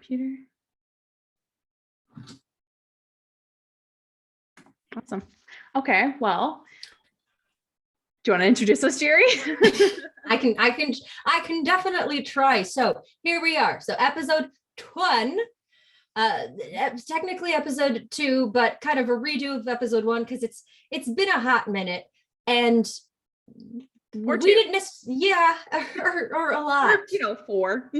computer. Awesome. Okay, well, do you want to introduce us, Gerry? I can definitely try. So here we are. So episode 1, technically episode 2, but kind of a redo of episode 1 because it's been a hot minute, and Or we two. didn't miss, yeah, or a lot. Or, 4.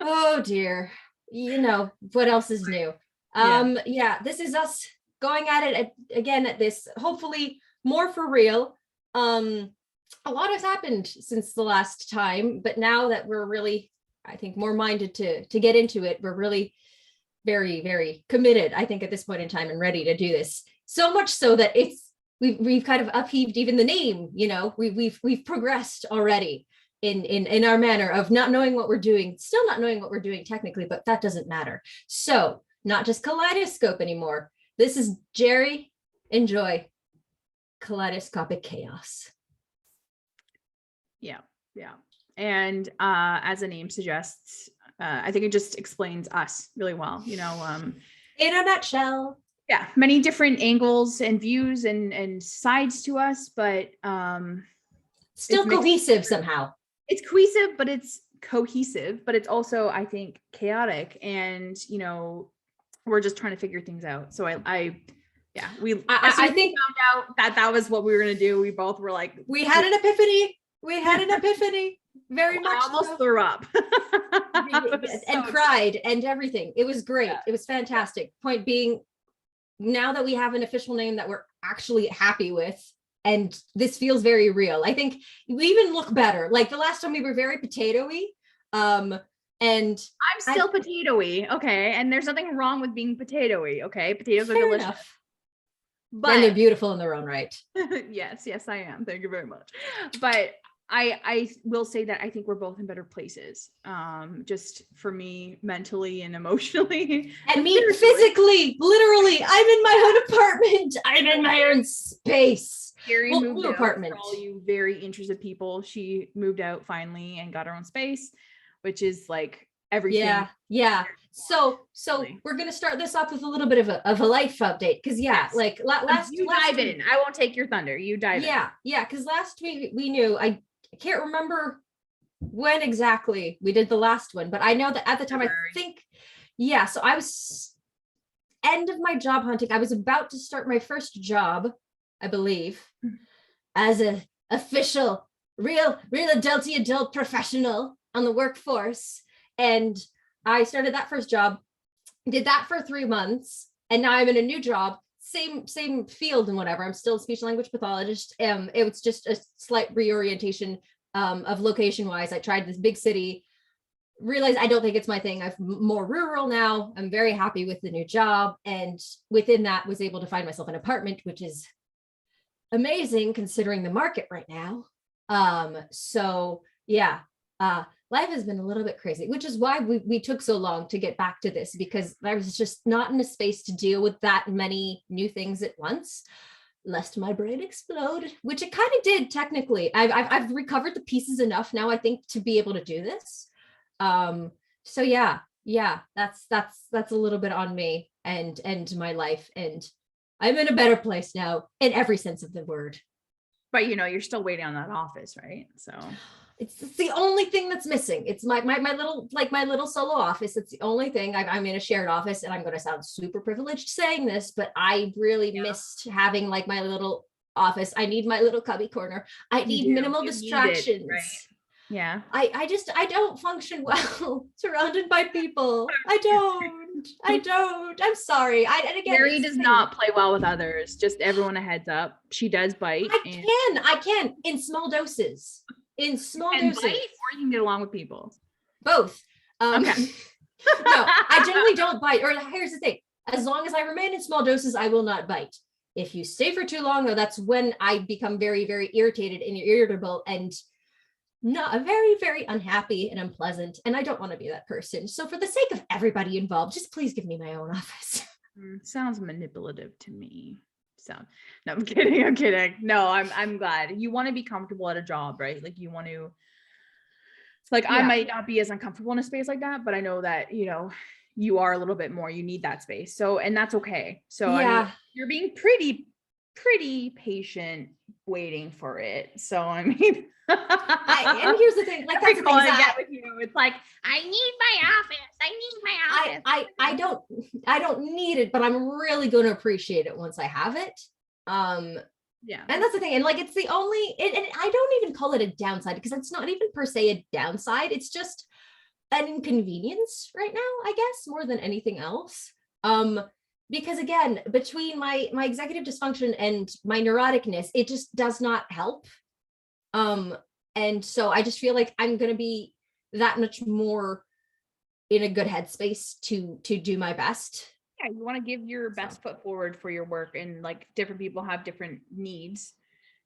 Oh dear. What else is new? Yeah, this is us going at it again at this, hopefully more for real. A lot has happened since the last time, but now that we're really, I think, more minded to get into it, we're really very, very committed, I think, at this point in time and ready to do this. So much so that we've kind of upheaved even the name. We've progressed already in our manner of not knowing what we're doing, still not knowing what we're doing technically, but that doesn't matter. So not just kaleidoscope anymore. This is Gerry and Joy, kaleidoscopic chaos. Yeah. And as the name suggests, I think it just explains us really well, in a nutshell. Yeah, many different angles and views and sides to us, but still cohesive somehow. It's cohesive, but it's cohesive, but it's also, I think, chaotic, and we're just trying to figure things out. So I think we found out that was what we were going to do. We both were like, we had an epiphany. Very much. I almost threw up and cried and everything. It was great. Yeah. It was fantastic. Point being, now that we have an official name that we're actually happy with, and this feels very real, I think we even look better. Like the last time we were very potatoey. And I'm still potatoey. Okay. And there's nothing wrong with being potatoey. Okay. Potatoes are delicious. Enough. But and they're beautiful in their own right. Yes, I am. Thank you very much. But I will say that I think we're both in better places. Just for me, mentally and emotionally. And me physically, literally. I'm in my own apartment. I'm in my own space. Gerry moved out. Apartment. For all you very interested people, she moved out finally and got her own space, which is like everything. Yeah. So we're gonna start this off with a little bit of a life update, because like last dive week, in. I won't take your thunder. You dive in. Yeah. Because last week we knew, I can't remember when exactly we did the last one, but I know that at the time, February. I think, so I was end of my job hunting. I was about to start my first job, I believe, as a official, real adult professional on the workforce. And I started that first job, did that for 3 months, and now I'm in a new job, same field and whatever. I'm still a speech language pathologist. It was just a slight reorientation of location wise. I tried this big city, realized I don't think it's my thing. I'm more rural now. I'm very happy with the new job, and within that was able to find myself an apartment, which is amazing considering the market right now. Life has been a little bit crazy, which is why we took so long to get back to this, because I was just not in a space to deal with that many new things at once, lest my brain explode, which it kind of did technically. I've recovered the pieces enough now, I think, to be able to do this. So yeah, that's a little bit on me and my life, and I'm in a better place now in every sense of the word. But you're still waiting on that office, right? So it's the only thing that's missing. It's my little solo office. It's the only thing. I'm in a shared office, and I'm going to sound super privileged saying this, but I really missed having like my little office. I need my little cubby corner. I need minimal distractions. Right? Yeah. I don't function well surrounded by people. I don't. I'm sorry. Gerry does not play well with others. Just everyone a heads up. She does bite. I can in small doses. In small doses. Bite, or you can get along with people. Both. Okay. No, I generally don't bite. Or here's the thing. As long as I remain in small doses, I will not bite. If you stay for too long, though, that's when I become very, very irritated and irritable and not very, very unhappy and unpleasant. And I don't want to be that person. So for the sake of everybody involved, just please give me my own office. Sounds manipulative to me. No, I'm kidding. No, I'm glad. You want to be comfortable at a job, right? Like you want to, I might not be as uncomfortable in a space like that, but I know that, you are a little bit more, you need that space. So, and that's okay. So yeah. I mean, you're being pretty patient waiting for it. So I mean, and here's the thing, like, that's the thing I get with you. It's like, I need my office. I need my office. I don't need it, but I'm really going to appreciate it once I have it. Yeah. And that's the thing. And like, it's the only, and I don't even call it a downside, because it's not even per se a downside. It's just an inconvenience right now, I guess, more than anything else. Because again, between my executive dysfunction and my neuroticness, it just does not help. And so I just feel like I'm going to be that much more in a good headspace to do my best. Yeah, you want to give your best foot forward for your work, and like different people have different needs,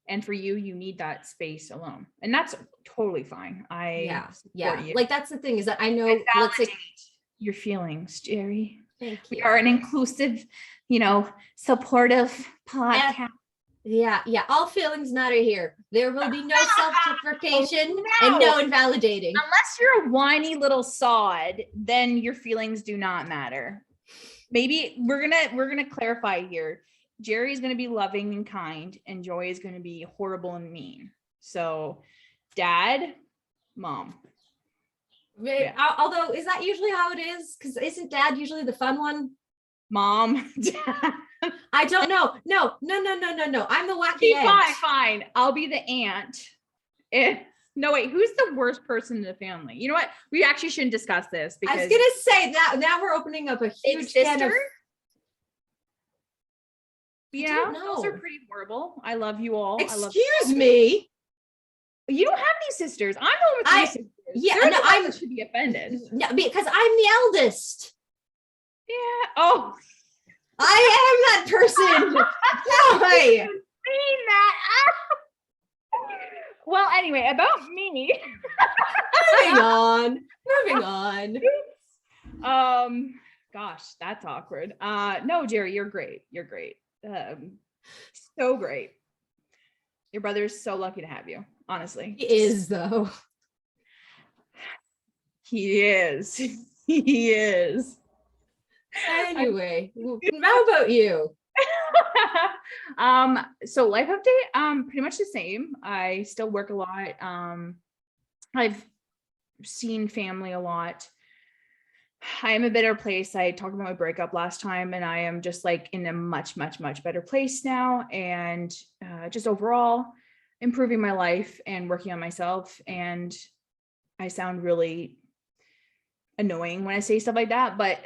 and for you, you need that space alone, and that's totally fine. Yeah. You. Like, that's the thing, is that I know, let's say, your feelings, Gerry. Thank you. We are an inclusive, supportive podcast. Yeah. All feelings matter here. There will be no self-deprecation and no invalidating. Unless you're a whiny little sod, then your feelings do not matter. Maybe we're gonna clarify here. Gerry is gonna be loving and kind, and Joy is gonna be horrible and mean. So, Dad, Mom. Yeah. Although, is that usually how it is? Because isn't Dad usually the fun one? Mom, Dad. I don't know. No. I'm the wacky aunt. Fine. I'll be the aunt. No, wait, who's the worst person in the family? You know what? We actually shouldn't discuss this, because I was gonna say that now we're opening up a huge sister. Yeah, those are pretty horrible. I love you all. Excuse me. You don't have any sisters. I'm the one with three sisters. Yeah, no, I should be offended. No, because I'm the eldest. Yeah. Oh, I am that person. Why? Mean that. Well, anyway, about me. Moving on. Gosh, that's awkward. No, Gerry, you're great. You're great. So great. Your brother's so lucky to have you, honestly. He is, though. He is. He is. Anyway, how about you? So life update, pretty much the same. I still work a lot. I've seen family a lot. I am a better place. I talked about my breakup last time, and I am just like in a much better place now, and just overall improving my life and working on myself. And I sound really annoying when I say stuff like that, but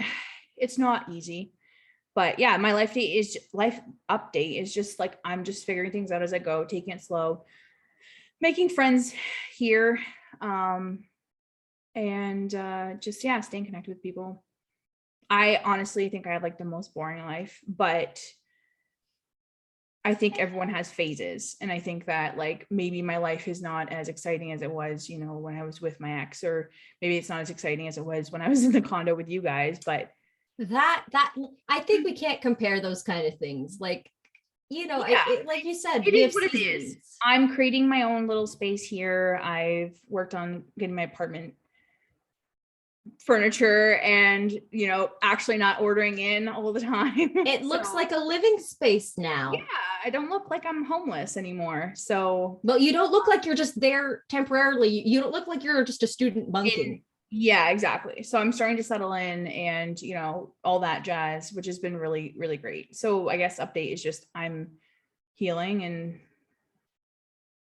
it's not easy. But yeah, my life update is just like, I'm just figuring things out as I go, taking it slow, making friends here, and just staying connected with people. I honestly think I have like the most boring life, but I think everyone has phases, and I think that like maybe my life is not as exciting as it was, when I was with my ex, or maybe it's not as exciting as it was when I was in the condo with you guys. But that I think we can't compare those kind of things. Like, like you said, it is what it is. I'm creating my own little space here. I've worked on getting my apartment furniture and actually not ordering in all the time. It looks like a living space now. Yeah, I don't look like I'm homeless anymore. So, well, you don't look like you're just there temporarily. You don't look like you're just a student bunking. Yeah, exactly. So I'm starting to settle in, and all that jazz, which has been really, really great. So I guess update is just I'm healing. And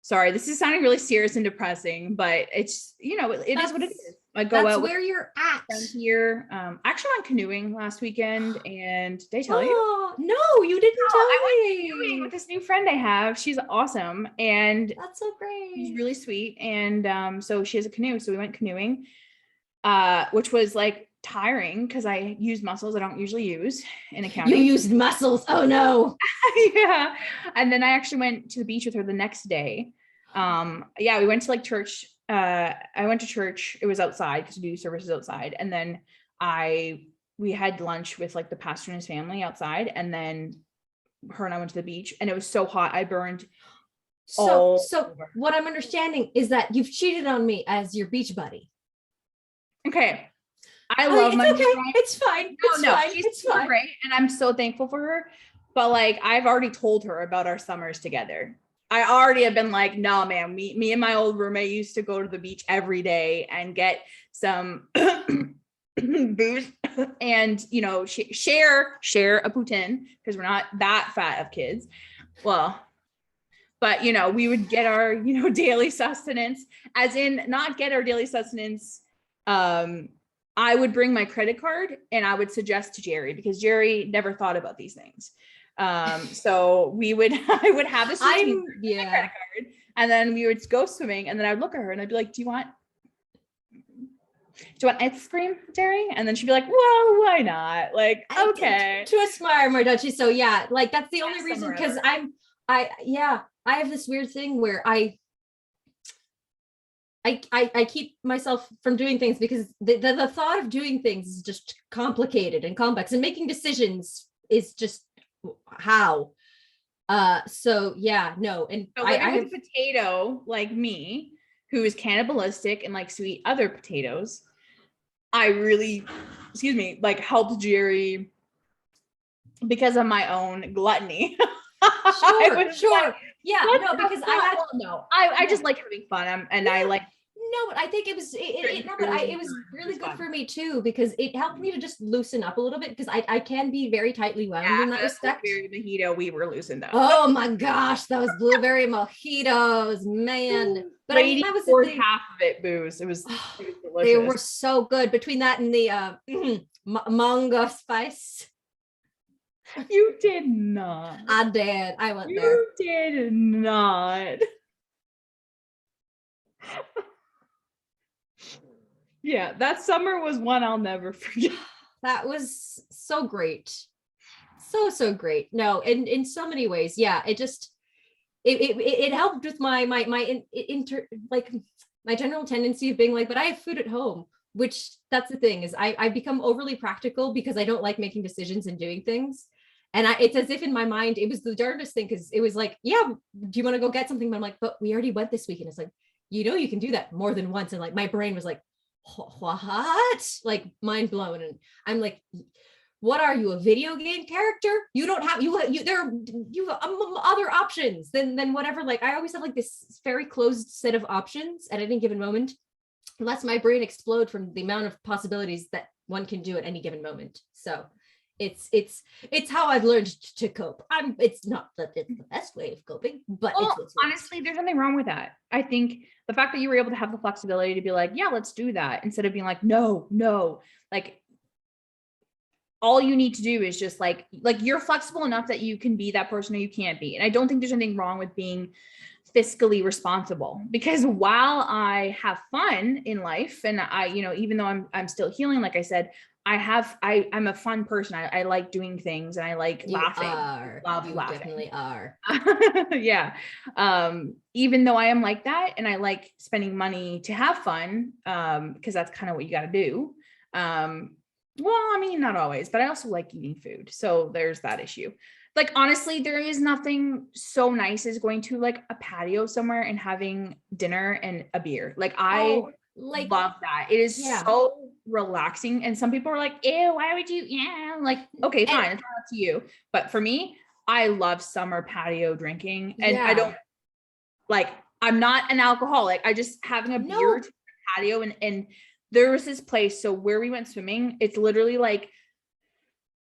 sorry, this is sounding really serious and depressing, but it's it is what it is. I go out where you're at here. Actually went canoeing last weekend, and did I tell you? No, you didn't tell me. I went canoeing with this new friend I have. She's awesome, and that's so great. She's really sweet, and so she has a canoe, so we went canoeing, which was like tiring because I used muscles I don't usually use in accounting. You used muscles. Oh no. Yeah. And then I actually went to the beach with her the next day. We went to like church. I went to church. It was outside because we do services outside. And then we had lunch with like the pastor and his family outside. And then her and I went to the beach, and it was so hot. I burned. So what I'm understanding is that you've cheated on me as your beach buddy. Okay. I love my okay. It's fine. She's super great, and I'm so thankful for her. But like, I've already told her about our summers together. I already have been like, no, man, me and my old roommate used to go to the beach every day and get some booze and, you know, share a poutine, because we're not that fat of kids. Well, but, you know, we would get our, you know, daily sustenance, as in not get our daily sustenance. I would bring my credit card and I would suggest to Gerry, because Gerry never thought about these things. So I would have this routine, credit card, and then we would go swimming, and then I'd look at her and I'd be like, do you want ice cream, Gerry? And then she'd be like, well, why not? Like, okay. To aspire more, don't you? So yeah, like that's the only reason, because I have this weird thing where I keep myself from doing things because the thought of doing things is just complicated and complex, and making decisions is just how. So yeah, no. And so I have a potato like me, who is cannibalistic and likes to eat other potatoes. I really, like helped Gerry because of my own gluttony. Sure. Yeah, no, because I just like having fun. I like. No, but I think it was really good for me too, because it helped me to just loosen up a little bit, because I can be very tightly wound in that respect. Blueberry mojito, we were loosened up. Oh my gosh, those blueberry mojitos, man! But Lady, I was poured half of it booze. It was delicious. They were so good. Between that and the mango spice. You did not. I did. I went there. You did not. Yeah, that summer was one I'll never forget. That was so great. So great. No, in so many ways. Yeah, it just it helped with my general tendency of being like, but I have food at home, which that's the thing, is I become overly practical because I don't like making decisions and doing things. And it's as if in my mind, it was the darndest thing, because it was like, yeah, do you want to go get something? But I'm like, but we already went this weekend. It's like, you know, you can do that more than once. And like, my brain was like, what? Like mind blown. And I'm like, what are you, a video game character? You don't have, you have other options than whatever. Like I always have like this very closed set of options at any given moment, unless my brain explode from the amount of possibilities that one can do at any given moment. So it's how I've learned to cope. It's not that it's the best way of coping, but honestly, there's nothing wrong with that. I think the fact that you were able to have the flexibility to be like, yeah, let's do that, instead of being like, no, like all you need to do is just like you're flexible enough that you can be that person or you can't be. And I don't think there's anything wrong with being fiscally responsible, because while I have fun in life, and I, you know, even though I'm still healing, like I said, I'm a fun person. I like doing things, and I like laughing. You definitely are. Yeah. Even though I am like that, and I like spending money to have fun, because that's kind of what you got to do. Well, I mean, not always, but I also like eating food. So there's that issue. Like, honestly, there is nothing so nice as going to like a patio somewhere and having dinner and a beer. Like I love that. It is so relaxing. And some people are like, ew, why would you? Yeah. Like, okay, fine. It's not up to you. But for me, I love summer patio drinking. And I don't like, I'm not an alcoholic. I just having a beer to the patio, and there was this place. So where we went swimming, it's literally like,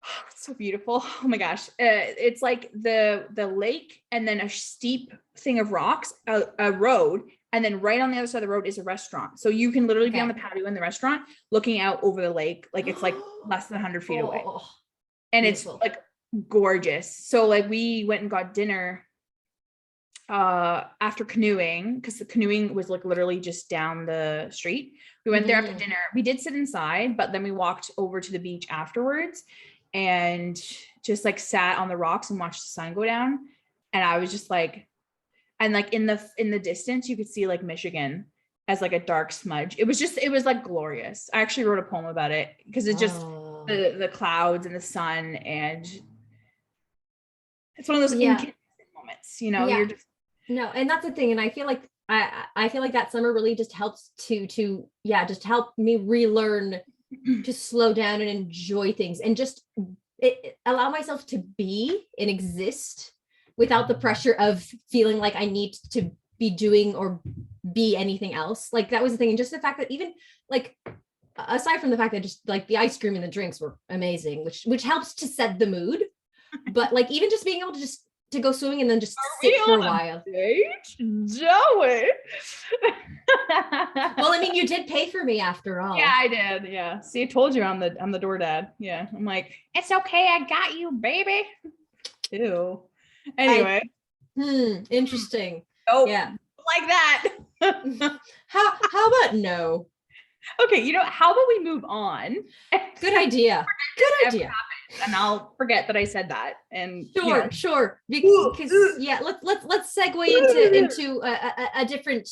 oh, it's so beautiful. Oh my gosh. It's like the lake, and then a steep thing of rocks, a road. And then right on the other side of the road is a restaurant. So you can literally be on the patio in the restaurant looking out over the lake. Like it's like less than 100 feet away. And beautiful. It's like gorgeous. So like we went and got dinner after canoeing, because the canoeing was like literally just down the street. We went there after dinner. We did sit inside, but then we walked over to the beach afterwards and just like sat on the rocks and watched the sun go down. And I was just like, and like in the distance, you could see like Michigan as like a dark smudge. It was like glorious. I actually wrote a poem about it, because it's just the clouds and the sun, and it's one of those incandescent moments, you know. You're just and that's the thing. And I feel like that summer really just helps to just help me relearn to slow down and enjoy things and just allow myself to be and exist without the pressure of feeling like I need to be doing or be anything else. Like that was the thing. And just the fact that even like, aside from the fact that just like the ice cream and the drinks were amazing, which helps to set the mood. But like, even just being able to just to go swimming and then just sit for a while. Joey. Well, I mean, you did pay for me after all. Yeah, I did. Yeah. See, I told you I'm the door dad. Yeah. I'm like, it's okay. I got you, baby. Ew. Anyway. Interesting. Oh, yeah. Like that. How about no? Okay, how about we move on? Good idea. Good idea. And I'll forget that I said that. And sure. Because yeah, let's segue into a different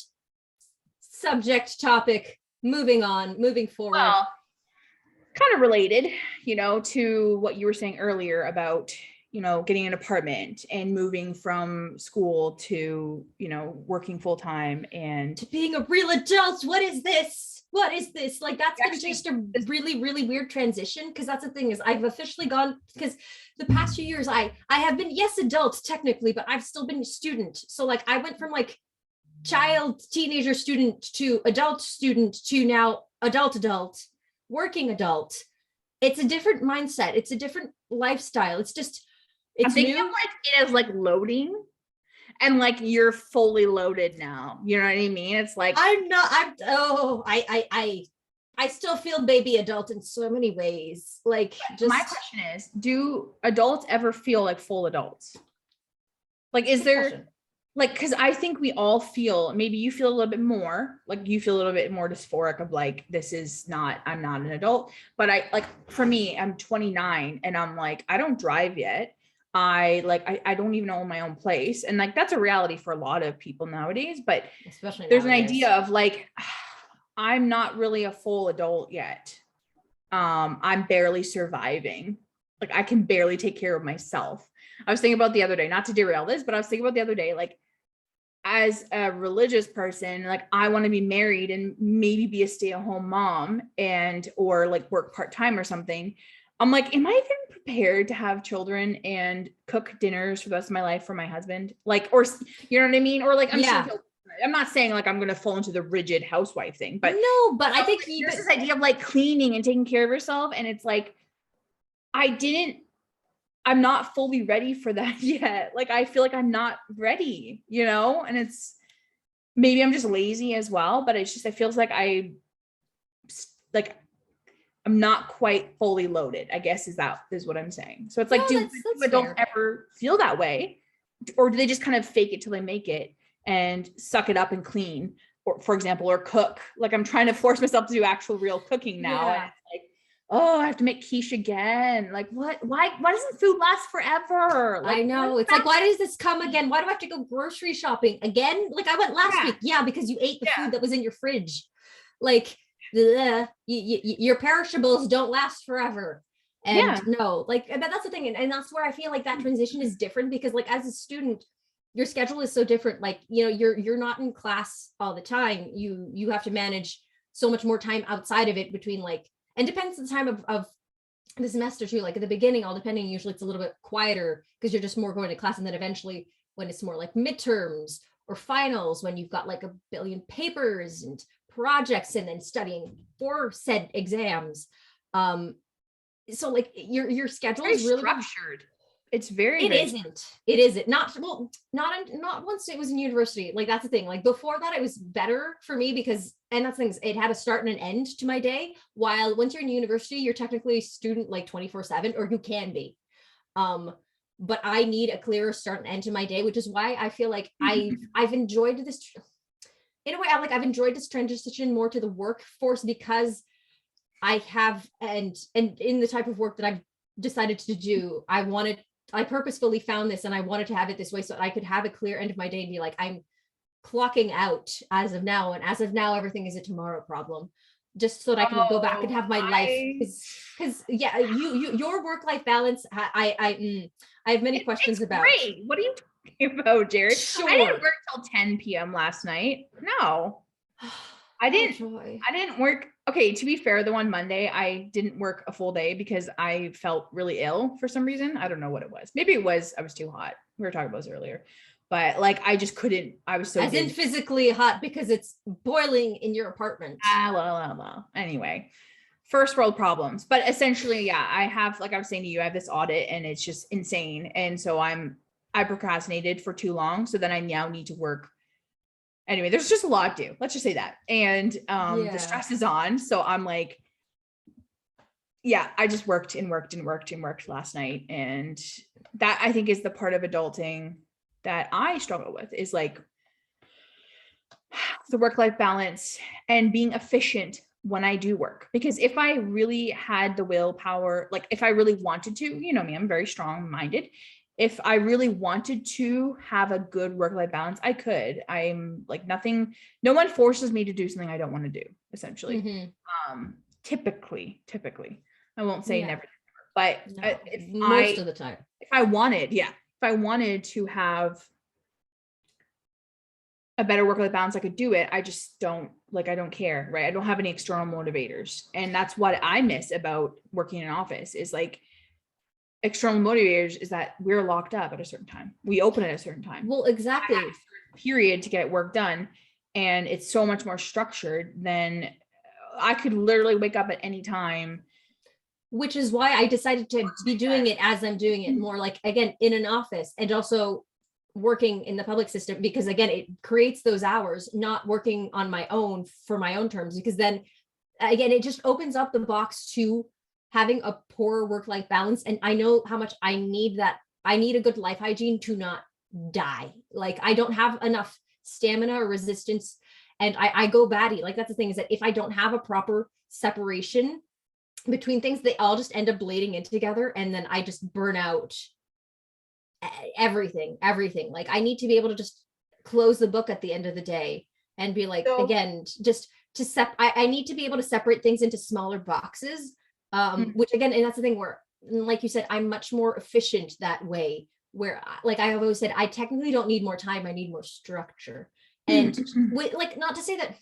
subject topic. Moving forward. Well, kind of related, to what you were saying earlier about, getting an apartment and moving from school to, working full time and to being a real adult. What is this? Like, that's been just a really, really weird transition. Because that's the thing is I've officially gone, because the past few years I have been, yes, adult technically, but I've still been a student. So like I went from like child, teenager student to adult student to now adult, working adult. It's a different mindset. It's a different lifestyle. It's I'm thinking new. Of like it is like loading. And like you're fully loaded now. You know what I mean? It's like I still feel baby adult in so many ways. Like my question is, do adults ever feel like full adults? Like is there question. Like, because I think we all feel, maybe you feel a little bit more, like you feel a little bit more dysphoric of like, I'm not an adult. But for me, I'm 29 and I'm like, I don't drive yet. I don't even own my own place. And like, that's a reality for a lot of people nowadays, but especially there's an idea of like, I'm not really a full adult yet. I'm barely surviving. Like I can barely take care of myself. I was thinking about the other day, not to derail this, but I was thinking about the other day, like as a religious person, like I want to be married and maybe be a stay-at-home mom or like work part-time or something. I'm like, am I even prepared to have children and cook dinners for the rest of my life for my husband? Like, or you know what I mean? Or like, I'm not saying like I'm going to fall into the rigid housewife thing, but no, but I think there's this idea of like cleaning and taking care of yourself. And it's like, I'm not fully ready for that yet. Like, I feel like I'm not ready, and it's maybe I'm just lazy as well, but it's just, it feels like I'm not quite fully loaded, I guess is what I'm saying. So it's like, do adults ever feel that way? Or do they just kind of fake it till they make it and suck it up and clean, or for example, or cook? Like I'm trying to force myself to do actual real cooking now. Yeah. And it's like, oh, I have to make quiche again. Like what? Why doesn't food last forever? Like, I know. It's like, why does this come again? Why do I have to go grocery shopping again? Like I went last week. Yeah, because you ate the food that was in your fridge. Like, your perishables don't last forever. And no, like that's the thing. And that's where I feel like that transition is different, because like as a student, your schedule is so different. Like, you're not in class all the time. You have to manage so much more time outside of it between like, and depends on the time of the semester too. Like at the beginning, all depending, usually it's a little bit quieter because you're just more going to class. And then eventually when it's more like midterms or finals, when you've got like a billion papers and projects and then studying for said exams. So like your schedule is really structured. It's very, it isn't not once it was in university. Like that's the thing. Like before that, it was better for me because, and that's the thing, it had a start and an end to my day. While once you're in university, you're technically a student like 24/7, or you can be. But I need a clearer start and end to my day, which is why I feel like I've enjoyed this. In a way, I've enjoyed this transition more to the workforce, because I have, and in the type of work that I've decided to do, I purposefully found this, and I wanted to have it this way so that I could have a clear end of my day and be like, I'm clocking out as of now, and as of now, everything is a tomorrow problem, just so that I can go back and have my life. Because your work-life balance, I have many questions about. Great. What are you talking about, Gerry? Sure. I didn't work till 10 p.m. last night. No, I didn't. I didn't work okay, to be fair, the one Monday, I didn't work a full day because I felt really ill for some reason. I don't know what it was. Maybe it was, I was too hot. We were talking about this earlier, but like, I just couldn't, I was so As in physically hot because it's boiling in your apartment. Well. Anyway, first world problems, but essentially, yeah, I have, like I was saying to you, I have this audit and it's just insane. And so I procrastinated for too long. So then I now need to work. Anyway, there's just a lot to do. Let's just say that. And the stress is on. So I'm like, yeah, I just worked last night. And that I think is the part of adulting that I struggle with, is like the work-life balance and being efficient when I do work. Because if I really had the willpower, like if I really wanted to, you know me, I'm very strong-minded. If I really wanted to have a good work-life balance, I could. I'm like no one forces me to do something I don't want to do, essentially. Mm-hmm. Typically, I won't say never, but most of the time, if I wanted to have a better work-life balance, I could do it. I just don't, like, I don't care, right? I don't have any external motivators. And that's what I miss about working in an office, is like, external motivators is that we're locked up at a certain time. We open at a certain time. Well, exactly. Period to get work done. And it's so much more structured than I could literally wake up at any time. Which is why I decided to be doing it as I'm doing it more, like, again, in an office, and also working in the public system, because again, it creates those hours, not working on my own for my own terms, because then again, it just opens up the box to having a poor work-life balance. And I know how much I need that. I need a good life hygiene to not die. Like, I don't have enough stamina or resistance, and I go batty. Like, that's the thing, is that if I don't have a proper separation between things, they all just end up bleeding in together, and then I just burn out everything. Like, I need to be able to just close the book at the end of the day and be like, again, just to I need to be able to separate things into smaller boxes. Which again, and that's the thing where, like you said, I'm much more efficient that way, where, like I have always said, I technically don't need more time, I need more structure. And like, not to say that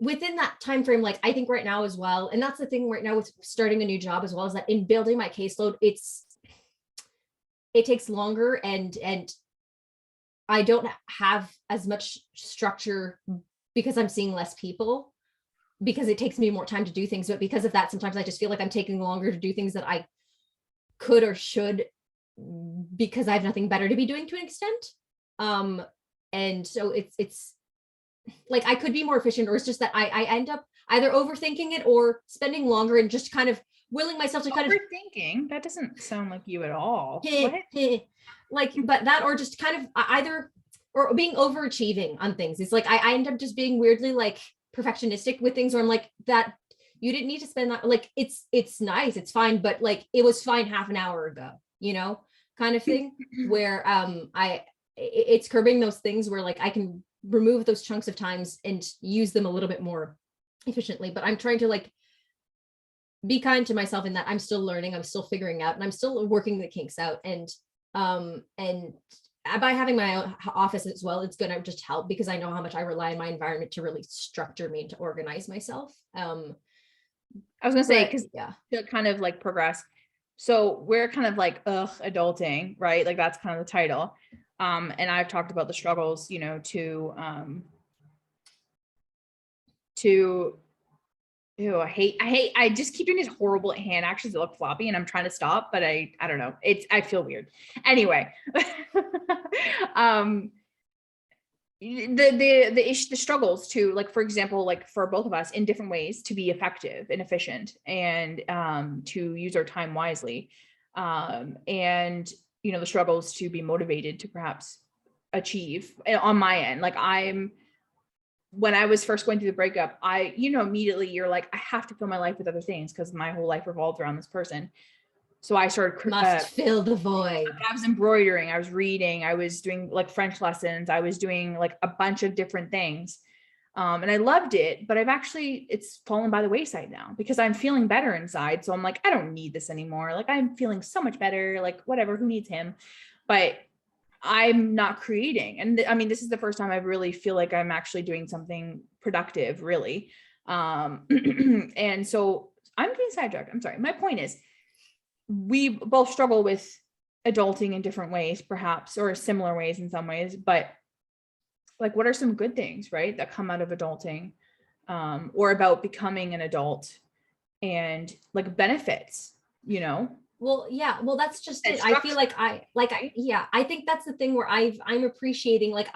within that time frame, like I think right now as well, and that's the thing right now with starting a new job as well, is that in building my caseload, it takes longer, and I don't have as much structure because I'm seeing less people, because it takes me more time to do things. But because of that, sometimes I just feel like I'm taking longer to do things that I could or should, because I have nothing better to be doing to an extent. And so it's like, I could be more efficient, or it's just that I end up either overthinking it or spending longer and just kind of willing myself to kind of overthinking. That doesn't sound like you at all. Like, but that, or just kind of either, or being overachieving on things. It's like, I end up just being weirdly like perfectionistic with things, where I'm like, that you didn't need to spend that, like, it's nice, it's fine, but like, it was fine half an hour ago, you know, kind of thing, where it's curbing those things where like I can remove those chunks of times and use them a little bit more efficiently. But I'm trying to like be kind to myself in that I'm still learning, I'm still figuring out, and I'm still working the kinks out. And by having my own office as well, it's going to just help, because I know how much I rely on my environment to really structure me and to organize myself. I was gonna say, because to kind of like progress, so we're kind of like adulting, right? Like, that's kind of the title. And I've talked about the struggles, you know, to I just keep doing these horrible hand actions that look floppy, and I'm trying to stop, but I don't know. I feel weird. Anyway, the struggles to, like, for example, like for both of us in different ways to be effective and efficient, and to use our time wisely, and you know, the struggles to be motivated to perhaps achieve on my end. Like, when I was first going through the breakup, immediately you're like, I have to fill my life with other things, because my whole life revolved around this person. So I started fill the void. I was embroidering, I was reading, I was doing like French lessons, I was doing like a bunch of different things. And I loved it, but it's fallen by the wayside now, because I'm feeling better inside. So I'm like, I don't need this anymore. Like, I'm feeling so much better, like whatever, who needs him? But I'm not creating. And I mean, this is the first time I really feel like I'm actually doing something productive, really. And so I'm getting sidetracked. I'm sorry. My point is we both struggle with adulting in different ways, perhaps, or similar ways in some ways, but like, what are some good things, right, that come out of adulting, or about becoming an adult, and like benefits, you know? Well, yeah, well, that's just it. I feel like yeah, I think that's the thing where I'm appreciating, like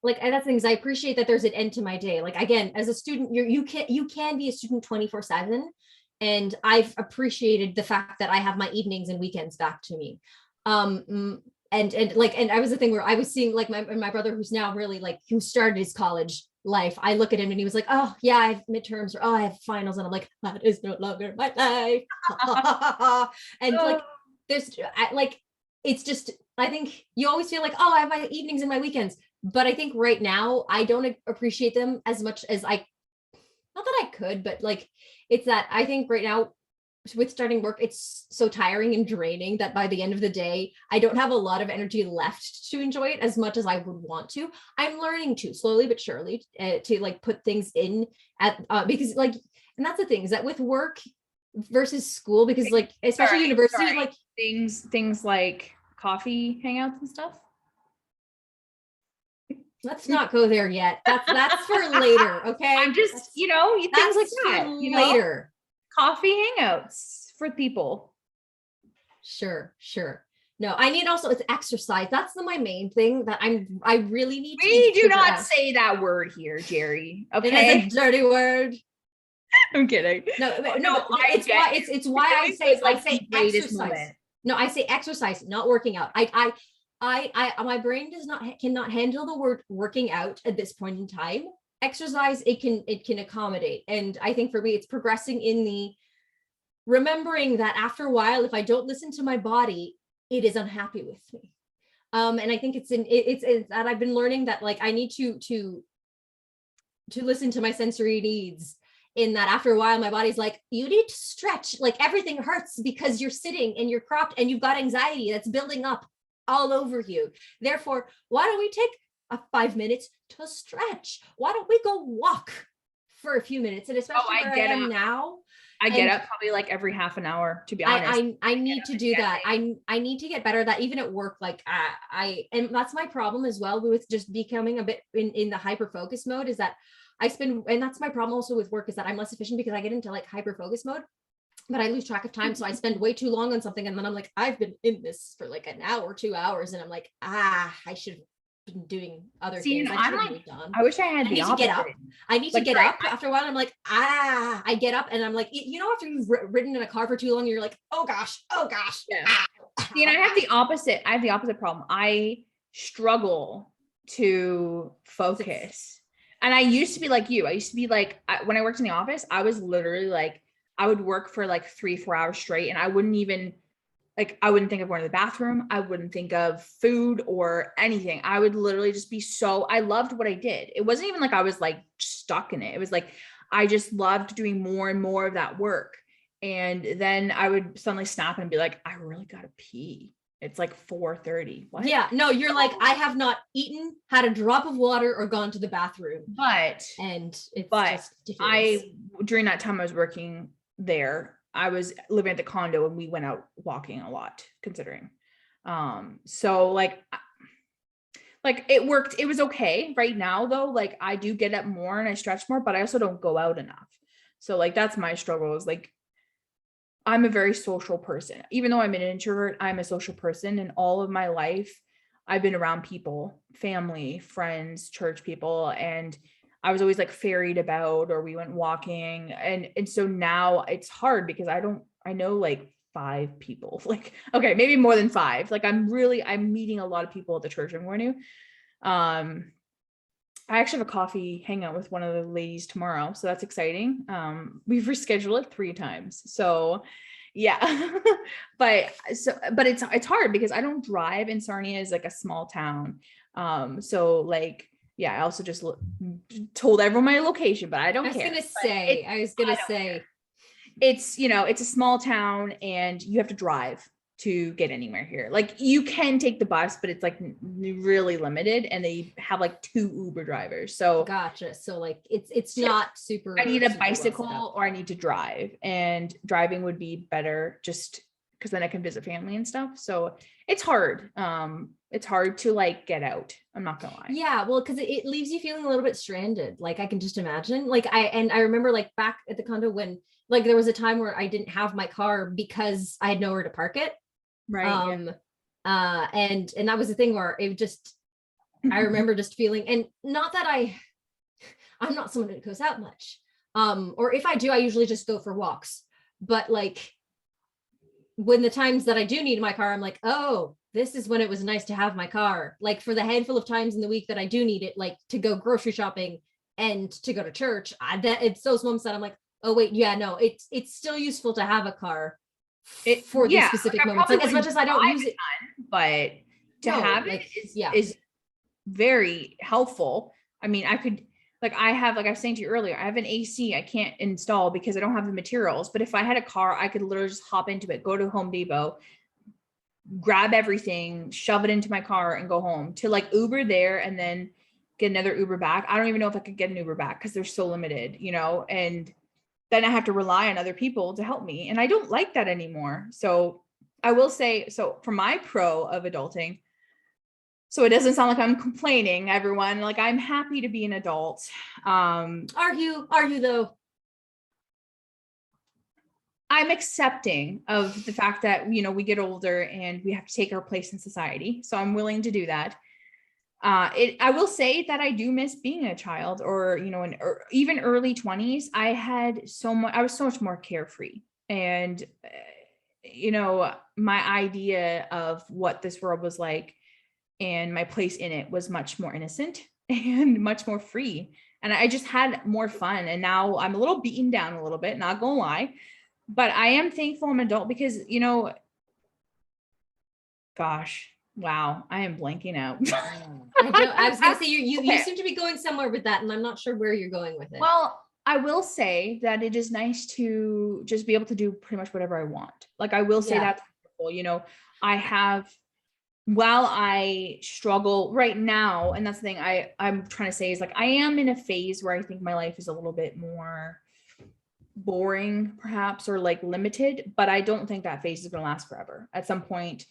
that's things I appreciate that there's an end to my day. Like, again, as a student, you can be a student 24/7. And I've appreciated the fact that I have my evenings and weekends back to me. And I was the thing where I was seeing like my brother, who's now really like, who started his college life. I look at him and he was like, oh yeah, I have midterms, or oh, I have finals. And I'm like, that is no longer my life. And like, there's like, it's just, I think you always feel like, oh, I have my evenings and my weekends. But I think right now I don't appreciate them as much as not that I could, but like, it's that I think right now with starting work, it's so tiring and draining that by the end of the day, I don't have a lot of energy left to enjoy it as much as I would want to. I'm learning to slowly but surely to like put things in at because like, and that's the thing, is that with work versus school, because like, especially university, like things like coffee hangouts and stuff. Let's not go there yet. That's for later. Okay. I'm just, things like that, later. Coffee hangouts for people. Sure. No, I need also, it's exercise. That's my main thing that I really need to. We do not say that word here, Gerry. Okay. It is a dirty word. I'm kidding. No, it's why I say exercise. No, I say exercise, not working out. My brain cannot handle the word working out at this point in time. Exercise, it can accommodate. And I think for me, it's progressing in the remembering that after a while, if I don't listen to my body, it is unhappy with me. And I think it's that I've been learning that like I need to listen to my sensory needs, in that after a while, my body's like, you need to stretch, like everything hurts because you're sitting and you're cropped and you've got anxiety that's building up all over you. Therefore, why don't we take 5 minutes to stretch? Why don't we go walk for a few minutes? And especially where I am now, I get up probably like every half an hour, to be honest. I need to do that. I need to get better at that, even at work. Like and that's my problem as well with just becoming a bit in the hyper focus mode, is that and that's my problem also with work, is that I'm less efficient because I get into like hyper focus mode, but I lose track of time. So I spend way too long on something. And then I'm like, I've been in this for like an hour, 2 hours. And I'm like, I should have been doing other things. I wish I had the opposite. Get up. I need to get up after a while. I'm like, I get up and I'm like, after you've ridden in a car for too long, you're like, oh gosh. Yeah. See, and I have the opposite problem. I struggle to focus. And I used to be like you. I used to be like, when I worked in the office, I was literally like, I would work for like 3-4 hours straight, and I wouldn't think of going to the bathroom. I wouldn't think of food or anything. I would literally just be I loved what I did. It wasn't even like I was like stuck in it. It was like, I just loved doing more and more of that work. And then I would suddenly snap and be like, I really got to pee. It's like 4:30. What? Yeah, no, you're like, I have not eaten, had a drop of water, or gone to the bathroom. During that time I was working there, I was living at the condo and we went out walking a lot, considering. So like it worked. It was okay. Right now though, like I do get up more and I stretch more, but I also don't go out enough. So like, that's my struggle, is like, I'm a very social person. Even though I'm an introvert, I'm a social person. And all of my life, I've been around people, family, friends, church people. And I was always like ferried about, or we went walking. And so now it's hard because I know like 5 people, like, okay, maybe more than 5. Like I'm meeting a lot of people at the church I'm going to. I actually have a coffee hangout with one of the ladies tomorrow. So that's exciting. We've rescheduled it 3 times. So yeah, but it's hard because I don't drive, and Sarnia is like a small town. So like, yeah, I also just told everyone my location, but I don't care. I was going to say, it's, it's a small town and you have to drive to get anywhere here. Like you can take the bus, but it's like really limited, and they have like 2 Uber drivers. So gotcha. So like it's not super. I need a super bicycle or I need to drive, and driving would be better just because then I can visit family and stuff. So it's hard. It's hard to like get out. I'm not gonna lie. Yeah, well, because it leaves you feeling a little bit stranded. Like I can just imagine. Like I remember like back at the condo when like there was a time where I didn't have my car because I had nowhere to park it. Right. And that was the thing where it just I remember just feeling, and not that I'm not someone who goes out much. Or if I do, I usually just go for walks. But like when the times that I do need my car, I'm like, oh, this is when it was nice to have my car. Like for the handful of times in the week that I do need it, like to go grocery shopping and to go to church, that it's those moments that I'm like, oh wait, yeah, no, it's still useful to have a car for these specific moments. Like as much as I don't use it, but to have it is very helpful. I mean, I could, like I have, like I was saying to you earlier, I have an AC I can't install because I don't have the materials. But if I had a car, I could literally just hop into it, go to Home Depot, grab everything, shove it into my car and go home. To like Uber there and then get another Uber back. I don't even know if I could get an Uber back because they're so limited, you know, and then I have to rely on other people to help me. And I don't like that anymore. So I will say, so for my pro of adulting, so it doesn't sound like I'm complaining, everyone, like I'm happy to be an adult. Are you though? I'm accepting of the fact that, you know, we get older and we have to take our place in society. So I'm willing to do that. I will say that I do miss being a child, or, you know, even early 20s. I was so much more carefree, and, you know, my idea of what this world was like and my place in it was much more innocent and much more free. And I just had more fun. And now I'm a little beaten down a little bit, not gonna lie, but I am thankful I'm an adult because, you know, gosh, wow, I am blanking out. I was gonna say you seem to be going somewhere with that, and I'm not sure where you're going with it. Well, I will say that it is nice to just be able to do pretty much whatever I want. Like I will say that's wonderful. You know, while I struggle right now, and that's the thing I'm trying to say is like I am in a phase where I think my life is a little bit more boring perhaps, or like limited, but I don't think that phase is going to last forever. At some point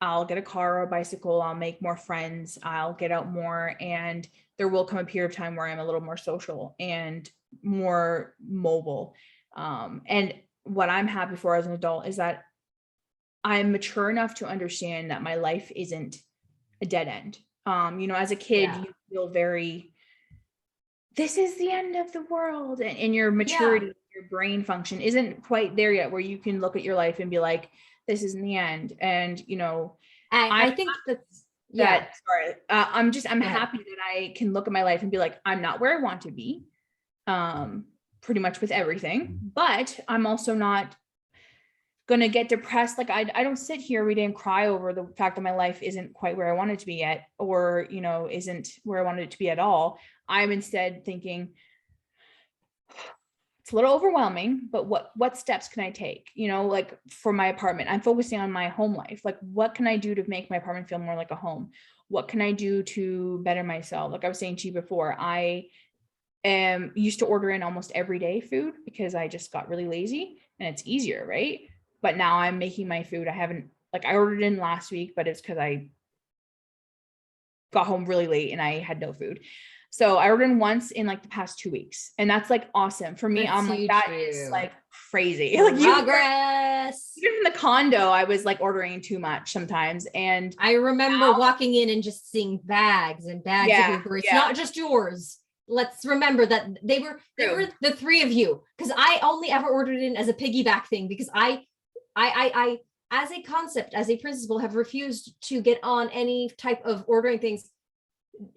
I'll get a car or a bicycle, I'll make more friends, I'll get out more, and there will come a period of time where I'm a little more social and more mobile. And what I'm happy for as an adult is that I'm mature enough to understand that my life isn't a dead end. You know, as a kid, you feel very, this is the end of the world. And your maturity, your brain function isn't quite there yet, where you can look at your life and be like, this isn't the end. And, you know, I think I'm happy that I can look at my life and be like, I'm not where I want to be, pretty much with everything, but I'm also not going to get depressed. Like I don't sit here every day and cry over the fact that my life isn't quite where I want it to be yet, or, you know, isn't where I wanted it to be at all. I'm instead thinking, it's a little overwhelming, but what steps can I take? You know, like for my apartment, I'm focusing on my home life. Like, what can I do to make my apartment feel more like a home? What can I do to better myself? Like I was saying to you before, I used to order in almost everyday food because I just got really lazy and it's easier, right? But now I'm making my food. I ordered in last week, but it's because I got home really late and I had no food. So I ordered in once in like the past 2 weeks, and that's like awesome for me. I'm like, that is like crazy. Like progress. Even in the condo, I was like ordering too much sometimes. And I remember walking in and just seeing bags and bags of Uber. It's not just yours. Let's remember that they were the 3 of you, because I only ever ordered in as a piggyback thing, because I as a concept, as a principle, have refused to get on any type of ordering things.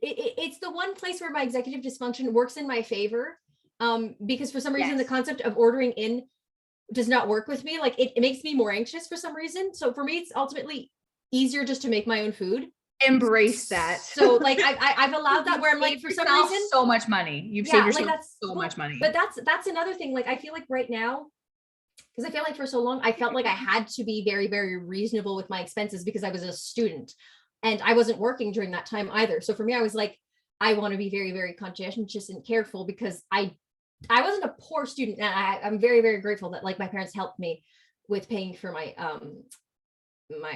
It's the one place where my executive dysfunction works in my favor, because for some reason the concept of ordering in does not work with me. Like it makes me more anxious for some reason. So for me, it's ultimately easier just to make my own food. Embrace that. So like I've allowed that, where I'm like, for some reason, so much money. You've saved yourself so much money. But that's another thing. Like I feel like right now, because I feel like for so long, I felt like I had to be very, very reasonable with my expenses because I was a student and I wasn't working during that time either. So for me, I was like, I want to be very, very conscientious and careful because I wasn't a poor student. And I'm very, very grateful that like my parents helped me with paying for my,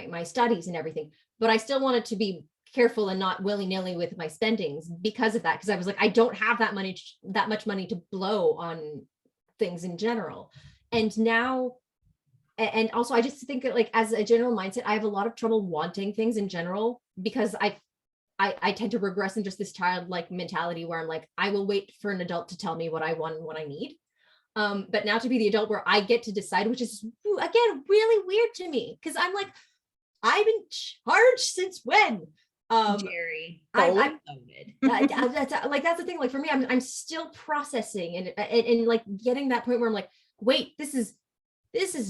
my studies and everything, but I still wanted to be careful and not willy-nilly with my spendings because of that. Cause I was like, I don't have that much money to blow on things in general. And now, and also I just think that like as a general mindset, I have a lot of trouble wanting things in general because I tend to regress in just this childlike mentality where I'm like, I will wait for an adult to tell me what I want and what I need. But now to be the adult where I get to decide, which is again, really weird to me. Cause I'm like, I'm in charge since when? Gerry, I'm that's the thing. Like for me, I'm still processing and like getting that point where I'm like, wait, this is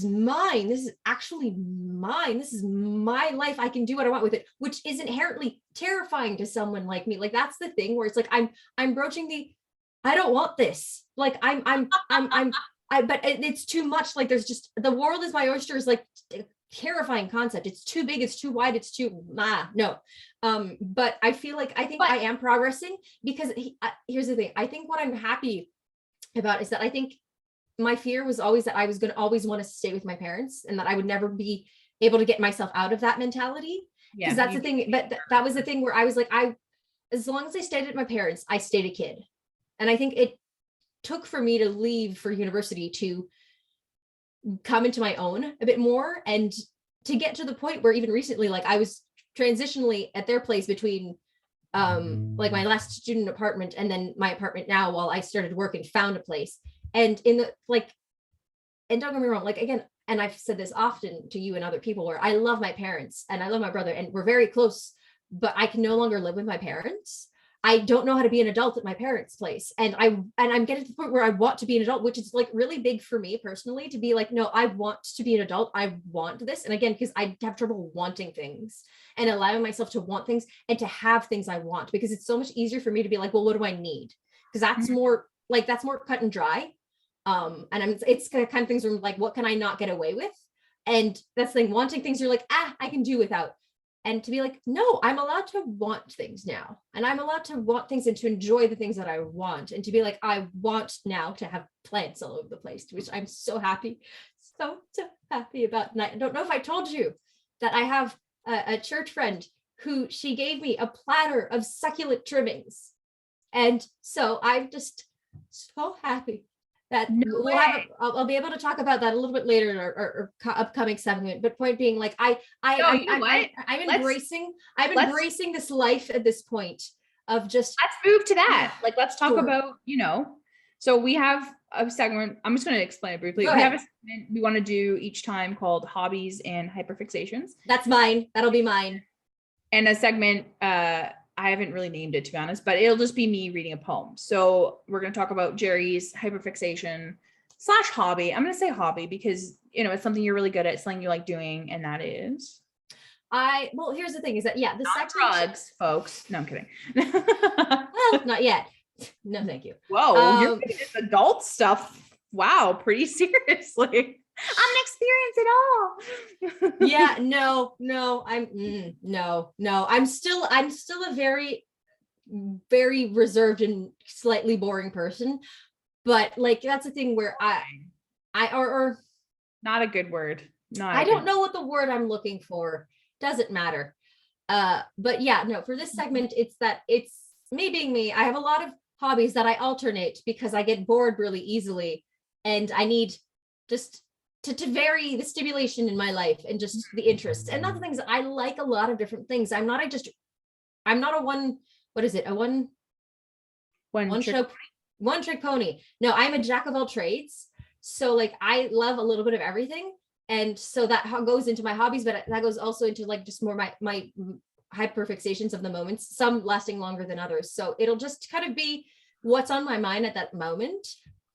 mine. This is actually mine. This is my life. I can do what I want with it, which is inherently terrifying to someone like me. Like that's the thing where it's like I'm broaching the I don't want this. Like but it's too much. Like there's just the world is my oyster is like a terrifying concept. It's too big, it's too wide, it's too no. But I feel like I think I am progressing because here's the thing. I think what I'm happy about is that I think my fear was always that I was going to always want to stay with my parents and that I would never be able to get myself out of that mentality. Because that's the thing. But that was the thing where I was like, as long as I stayed at my parents, I stayed a kid. And I think it took for me to leave for university to come into my own a bit more and to get to the point where even recently, like I was transitionally at their place between like my last student apartment and then my apartment now while I started work and found a place. And in the like, and don't get me wrong, like again, and I've said this often to you and other people where I love my parents and I love my brother and we're very close, but I can no longer live with my parents. I don't know how to be an adult at my parents' place. And I'm getting to the point where I want to be an adult, which is like really big for me personally to be like, no, I want to be an adult. I want this. And again, because I have trouble wanting things and allowing myself to want things and to have things I want, because it's so much easier for me to be like, well, what do I need? Because that's more like, that's more cut and dry. And it's kind of things where I'm like, what can I not get away with? And that's the thing, wanting things you're like, I can do without. And to be like, no, I'm allowed to want things now. And I'm allowed to want things and to enjoy the things that I want. And to be like, I want now to have plants all over the place, which I'm so happy, so happy about. And I don't know if I told you that I have a church friend who she gave me a platter of succulent trimmings. And so I'm just so happy that I'll be able to talk about that a little bit later in our upcoming segment. But point being, like I'm embracing this life at this point of just let's move to that. Like let's talk about, so we have a segment. I'm just going to explain it briefly. We have a segment we want to do each time called Hobbies and Hyperfixations. That's mine. That'll be mine. And a segment I haven't really named it, to be honest, but it'll just be me reading a poem. So we're going to talk about Gerry's hyperfixation / hobby. I'm going to say hobby because, it's something you're really good at, something you like doing. And that is well, here's the thing is that, the not drugs, folks. No, I'm kidding. Well, not yet. No, thank you. Whoa. You're getting this adult stuff. Wow. Pretty seriously. I'm inexperienced at all. Yeah, no, I'm still a very, very reserved and slightly boring person, but like, that's the thing where or not a good word. I don't know what the word I'm looking for. Doesn't matter. But yeah, no, for this segment, it's me being me. I have a lot of hobbies that I alternate because I get bored really easily and I need just to vary the stimulation in my life and just the interest. And that's the things, I like a lot of different things. I'm not a one trick pony. No, I'm a jack of all trades. So like, I love a little bit of everything. And so that goes into my hobbies, but that goes also into like just more my hyperfixations of the moments, some lasting longer than others. So it'll just kind of be what's on my mind at that moment.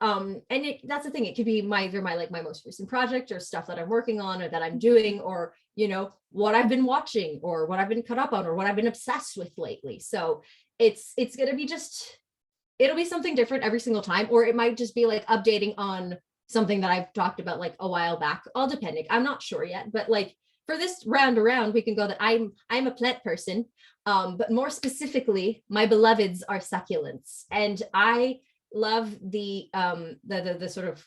And that's the thing. It could be either my most recent project or stuff that I'm working on or that I'm doing, or, what I've been watching or what I've been caught up on or what I've been obsessed with lately. So it's going to be it'll be something different every single time, or it might just be like updating on something that I've talked about like a while back, all depending. I'm not sure yet, but like for this round around, we can go that I'm a plant person. But more specifically, my beloveds are succulents. And I love the sort of,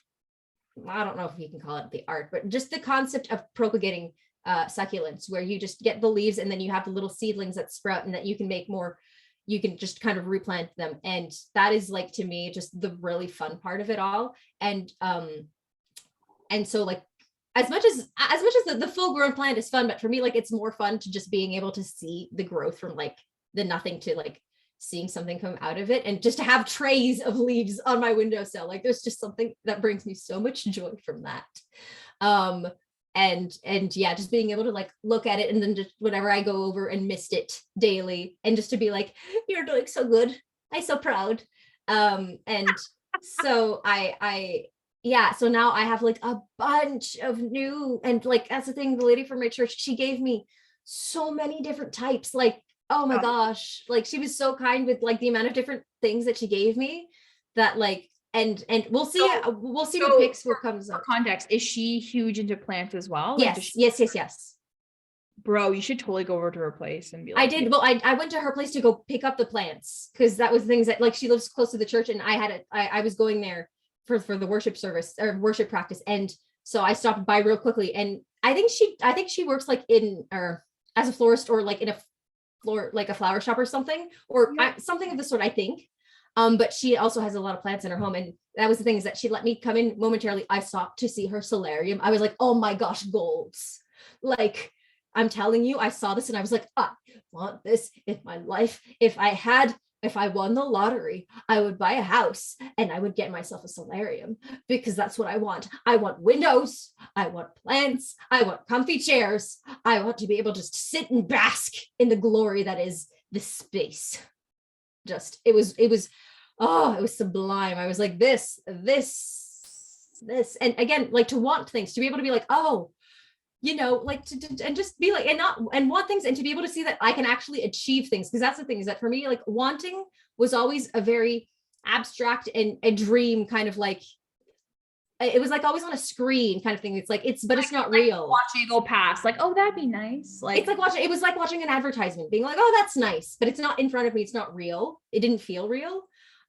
I don't know if you can call it the art, but just the concept of propagating succulents, where you just get the leaves and then you have the little seedlings that sprout and that you can make more, you can just kind of replant them. And that is like, to me, just the really fun part of it all. And so like, as much as the full grown plant is fun, but for me, like, it's more fun to just being able to see the growth from like the nothing to like seeing something come out of it, and just to have trays of leaves on my windowsill. Like, there's just something that brings me so much joy from that. And yeah, just being able to like look at it, and then just whenever I go over and mist it daily, and just to be like, you're doing so good, I'm so proud. And so yeah, so now I have like a bunch of new, and like, that's the thing, the lady from my church, she gave me so many different types. Like, oh my gosh, like, she was so kind with like the amount of different things that she gave me, that like, and we'll see what picks what comes up. For context, is she huge into plants as well? Yes, like, yes. Bro, you should totally go over to her place and be like, I did. Well, I went to her place to go pick up the plants, because that was things that, like, she lives close to the church, and I was going there for the worship service or worship practice. And so I stopped by real quickly, and I think she works like in, or as a florist, or like in a flower shop or something, or something of the sort, I think. But she also has a lot of plants in her home. And that was the thing, is that she let me come in momentarily. I stopped to see her solarium. I was like, oh my gosh, goals. Like, I'm telling you, I saw this and I was like, I want this in my life. If I won the lottery, I would buy a house and I would get myself a solarium, because that's what I want. I want windows. I want plants. I want comfy chairs. I want to be able to just sit and bask in the glory that is this space. Just, it was sublime. I was like, this. And again, like, to want things, to be able to be like, oh, you know, like, and just be like, and want things, and to be able to see that I can actually achieve things. Because that's the thing, is that for me, like, wanting was always a very abstract and a dream kind of like, it was like always on a screen kind of thing. It's like, but it's not real. Watching it go past, like, oh, that'd be nice. Like, it's like it was like watching an advertisement, being like, oh, that's nice, but it's not in front of me. It's not real. It didn't feel real.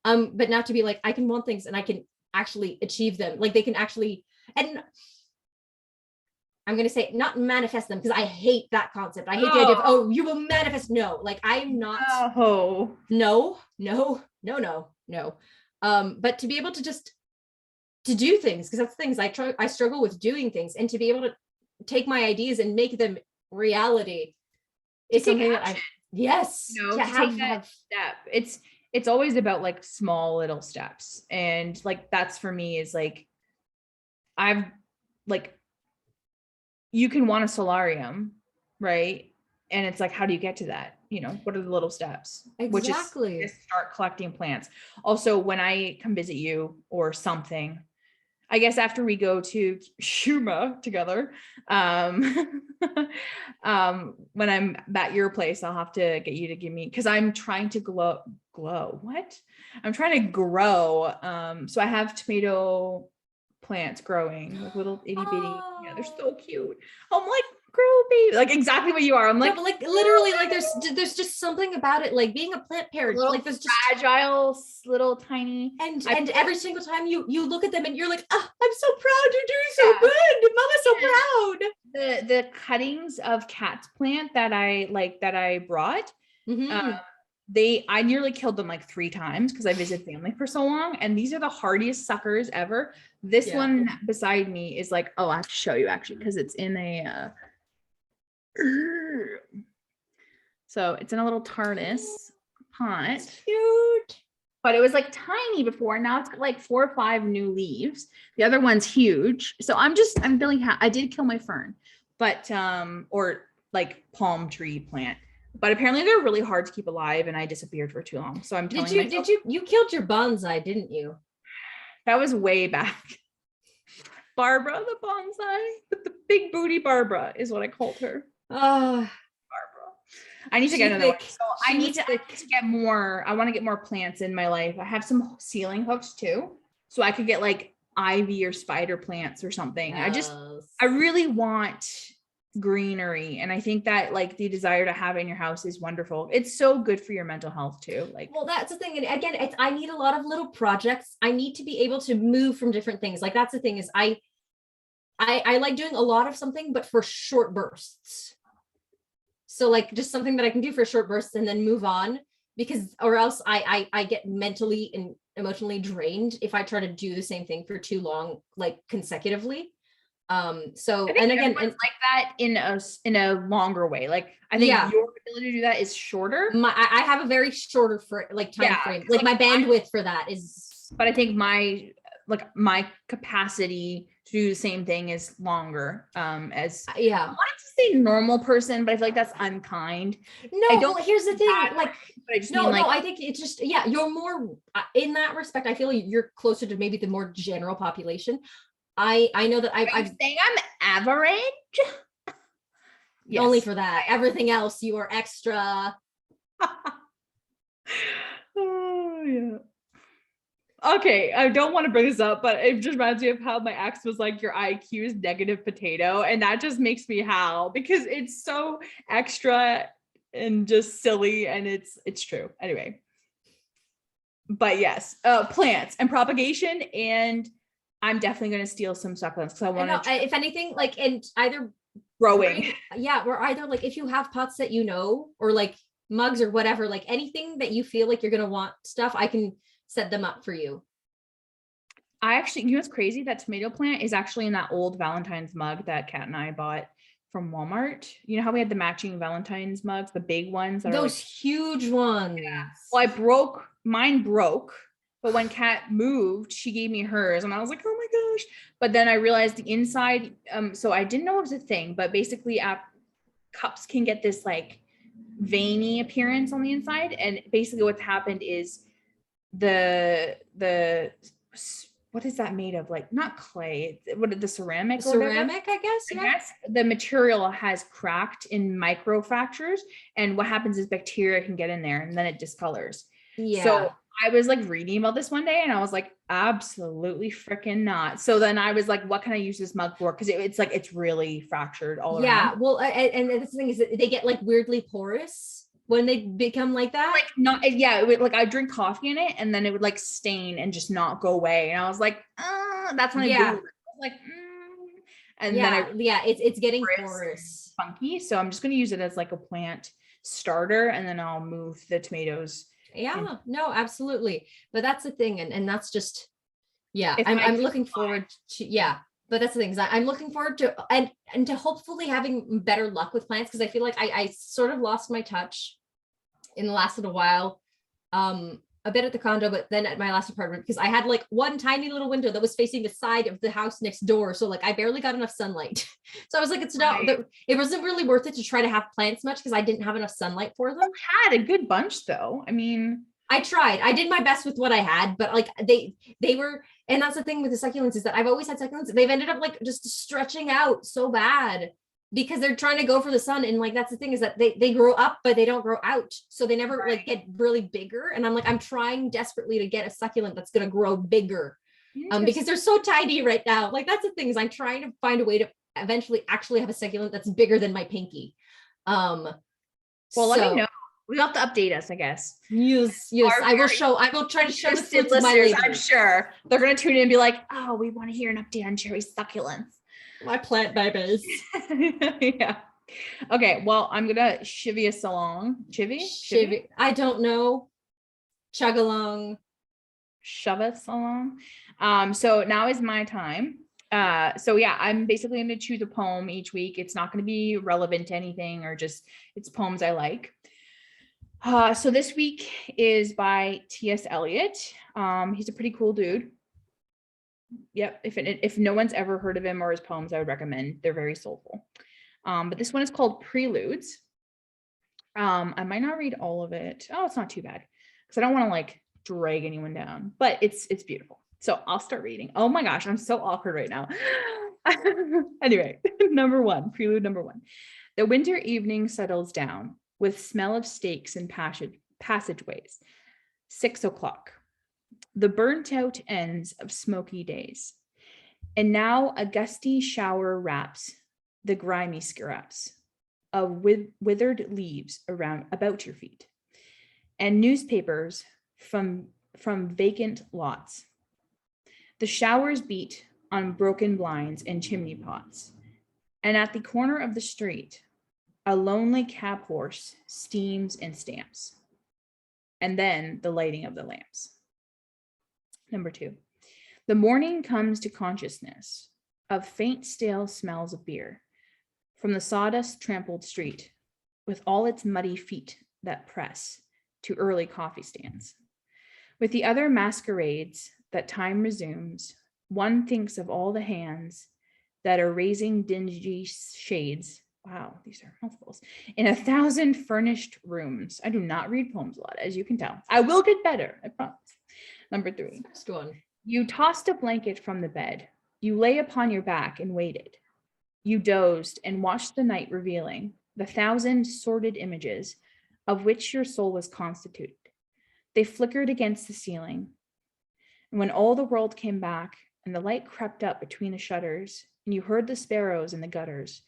But now to be like, I can want things and I can actually achieve them. Like, they can actually, and I'm going to say, not manifest them, because I hate that concept. I hate the idea of, oh, you will manifest. No, like, I'm not. Oh, no. But to be able to just to do things, because that's things I struggle with doing things, and to be able to take my ideas and make them reality is something that yes, you know, to take that step. It's always about like small little steps. And like, that's for me is like, I've like, you can want a solarium, right? And it's like, how do you get to that? You know, what are the little steps? Exactly. Which is start collecting plants. Also, when I come visit you or something, I guess after we go to Shuma together, when I'm at your place, I'll have to get you to give me, because I'm trying to glow. What? I'm trying to grow. So I have tomato plants growing, like little itty bitty. Yeah, they're so cute. I'm like, grow baby, like exactly what you are. I'm like, no, but like literally, like there's just something about it, like being a plant parent, like there's just fragile, little tiny, and every single time you look at them and you're like, oh, I'm so proud, you're doing so good, Mama's so proud. The cuttings of cat's plant that I brought, I nearly killed them like 3 times because I visited family for so long, and these are the hardiest suckers ever. This one beside me is like, oh, I have to show you actually, because it's in a so it's in a little TARDIS pot. It's cute. But it was like tiny before. Now it's got like 4 or 5 new leaves. The other one's huge. So I'm really happy. I did kill my fern, but or like palm tree plant. But apparently they're really hard to keep alive, and I disappeared for too long. So I'm telling myself, you killed your bonsai, didn't you? That was way back. Barbara the bonsai, the big booty Barbara is what I called her. Barbara. I need to get another one. So I need to get more. I want to get more plants in my life. I have some ceiling hooks too, so I could get like ivy or spider plants or something. I really want greenery, and I think that like the desire to have it in your house is wonderful. It's so good for your mental health too. Like, well, that's the thing. And again, I need a lot of little projects. I need to be able to move from different things. Like that's the thing is I like doing a lot of something, but for short bursts. So like just something that I can do for short bursts and then move on, because or else I get mentally and emotionally drained if I try to do the same thing for too long, like consecutively. So and again, and like that in a longer way. Like I think your ability to do that is shorter. I have a very shorter time frame. Like my bandwidth for that is, but I think my capacity to do the same thing is longer. As I wanted to say normal person, but I feel like that's unkind. No, well, here's the thing. Like, but I just no, I think it's just you're more in that respect. I feel like you're closer to maybe the more general population. I know that I'm saying I'm average. Yes. Only for that. Everything else, you are extra. Oh yeah. Okay, I don't want to bring this up, but it just reminds me of how my ex was like, your IQ is negative potato, and that just makes me howl because it's so extra and just silly, and it's true. Anyway, but yes, plants and propagation, and I'm definitely going to steal some succulents because I want to. If anything, like in either growing, or either like if you have pots that or like mugs or whatever, like anything that you feel like you're going to want stuff, I can set them up for you. I actually, you know what's crazy? That tomato plant is actually in that old Valentine's mug that Kat and I bought from Walmart. You know how we had the matching Valentine's mugs, the big ones? Those huge ones. Yeah. Well, mine broke, but when Kat moved, she gave me hers and I was like, oh my gosh. But then I realized the inside, so I didn't know it was a thing, but basically cups can get this like veiny appearance on the inside. And basically what's happened is the what is that made of? Like not clay, what the ceramic? I guess the material has cracked in micro fractures, and what happens is bacteria can get in there and then it discolors. Yeah. So I was like reading about this one day and I was like, absolutely freaking not. So then I was like, what can I use this mug for? Because it's like it's really fractured all around. Yeah, well, and the thing is that they get like weirdly porous when they become like that. Like not, yeah, it would, like I drink coffee in it and then it would like stain and just not go away. And I was like, that's when I Googled it. I was like, and then it's getting porous, funky. So I'm just going to use it as like a plant starter, and then I'll move the tomatoes. Yeah, no, absolutely. But that's the thing. And that's just, I'm looking forward to, but that's the thing is I'm looking forward to, and to hopefully having better luck with plants. Cause I feel like I sort of lost my touch in the last little while, a bit at the condo, but then at my last apartment, because I had like one tiny little window that was facing the side of the house next door. So like I barely got enough sunlight. So I was like, it wasn't really worth it to try to have plants much because I didn't have enough sunlight for them. You had a good bunch though. I mean, I tried. I did my best with what I had, but like they were, and that's the thing with the succulents is that I've always had succulents. They've ended up like just stretching out so bad because they're trying to go for the sun. And like, that's the thing is that they grow up, but they don't grow out. So they never like get really bigger. And I'm like, I'm trying desperately to get a succulent that's going to grow bigger because they're so tiny right now. Like that's the thing is I'm trying to find a way to eventually actually have a succulent that's bigger than my pinky. Well, let me know. We have to update us, I guess. Yes. I will try to show this to my listeners. I'm sure they're going to tune in and be like, oh, we want to hear an update on Gerry's succulents. My plant babies. Yeah. Okay. Well, I'm going to chivvy us along. Chivvy? I don't know. Chug along. Shove us along. So now is my time. I'm basically going to choose a poem each week. It's not going to be relevant to anything or just it's poems I like. So this week is by T.S. Eliot. He's a pretty cool dude. Yep. If no one's ever heard of him or his poems, I would recommend. They're very soulful. But this one is called Preludes. I might not read all of it. Oh, it's not too bad because I don't want to like drag anyone down, but it's beautiful. So I'll start reading. Oh my gosh, I'm so awkward right now. Anyway, prelude number one. The winter evening settles down with smell of steaks and passageways. 6 o'clock. The burnt out ends of smoky days. And now a gusty shower wraps the grimy scraps of withered leaves about your feet, and newspapers from vacant lots. The showers beat on broken blinds and chimney pots, and at the corner of the street, a lonely cab horse steams and stamps, and then the lighting of the lamps. Number 2, the morning comes to consciousness of faint stale smells of beer from the sawdust trampled street, with all its muddy feet that press to early coffee stands. With the other masquerades that time resumes, one thinks of all the hands that are raising dingy shades. Wow, these are mouthfuls. In 1,000 furnished rooms. I do not read poems a lot, as you can tell. I will get better, I promise. Number 3. Next one. You tossed a blanket from the bed. You lay upon your back and waited. You dozed and watched the night revealing the 1,000 sordid images of which your soul was constituted. They flickered against the ceiling. And when all the world came back and the light crept up between the shutters and you heard the sparrows in the gutters,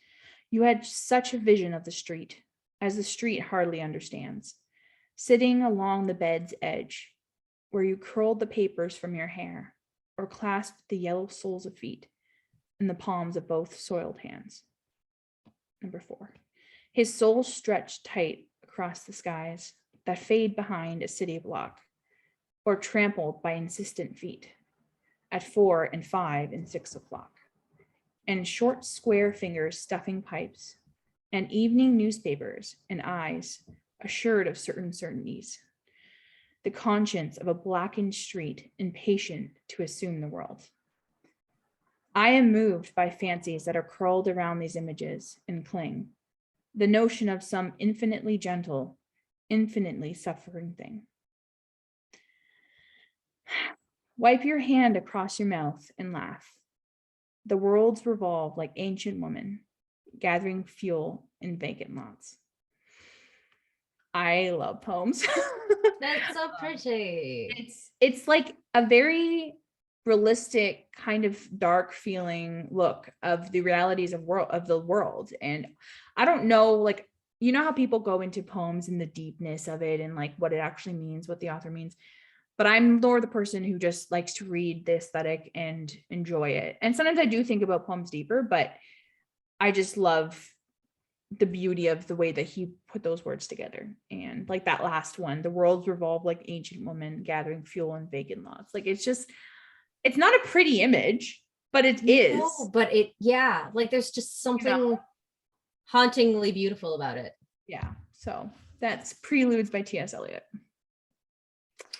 you had such a vision of the street as the street hardly understands, sitting along the bed's edge where you curled the papers from your hair or clasped the yellow soles of feet in the palms of both soiled hands. Number 4, his soul stretched tight across the skies that fade behind a city block, or trampled by insistent feet at 4 and 5 and 6 o'clock, and short square fingers stuffing pipes, and evening newspapers and eyes assured of certain certainties, the conscience of a blackened street impatient to assume the world. I am moved by fancies that are curled around these images and cling, the notion of some infinitely gentle, infinitely suffering thing. Wipe your hand across your mouth and laugh. The worlds revolve like ancient women, gathering fuel in vacant lots. I love poems. That's so pretty. It's like a very realistic, kind of dark feeling look of the realities of the world. And I don't know, like, you know how people go into poems and the deepness of it and like what it actually means, what the author means. But I'm more the person who just likes to read the aesthetic and enjoy it. And sometimes I do think about poems deeper, but I just love the beauty of the way that he put those words together. And like that last one, the worlds revolve like ancient women gathering fuel in vacant lots. Like it's not a pretty image, but it is. No, but like there's just something hauntingly beautiful about it. Yeah. So that's Preludes by T.S. Eliot.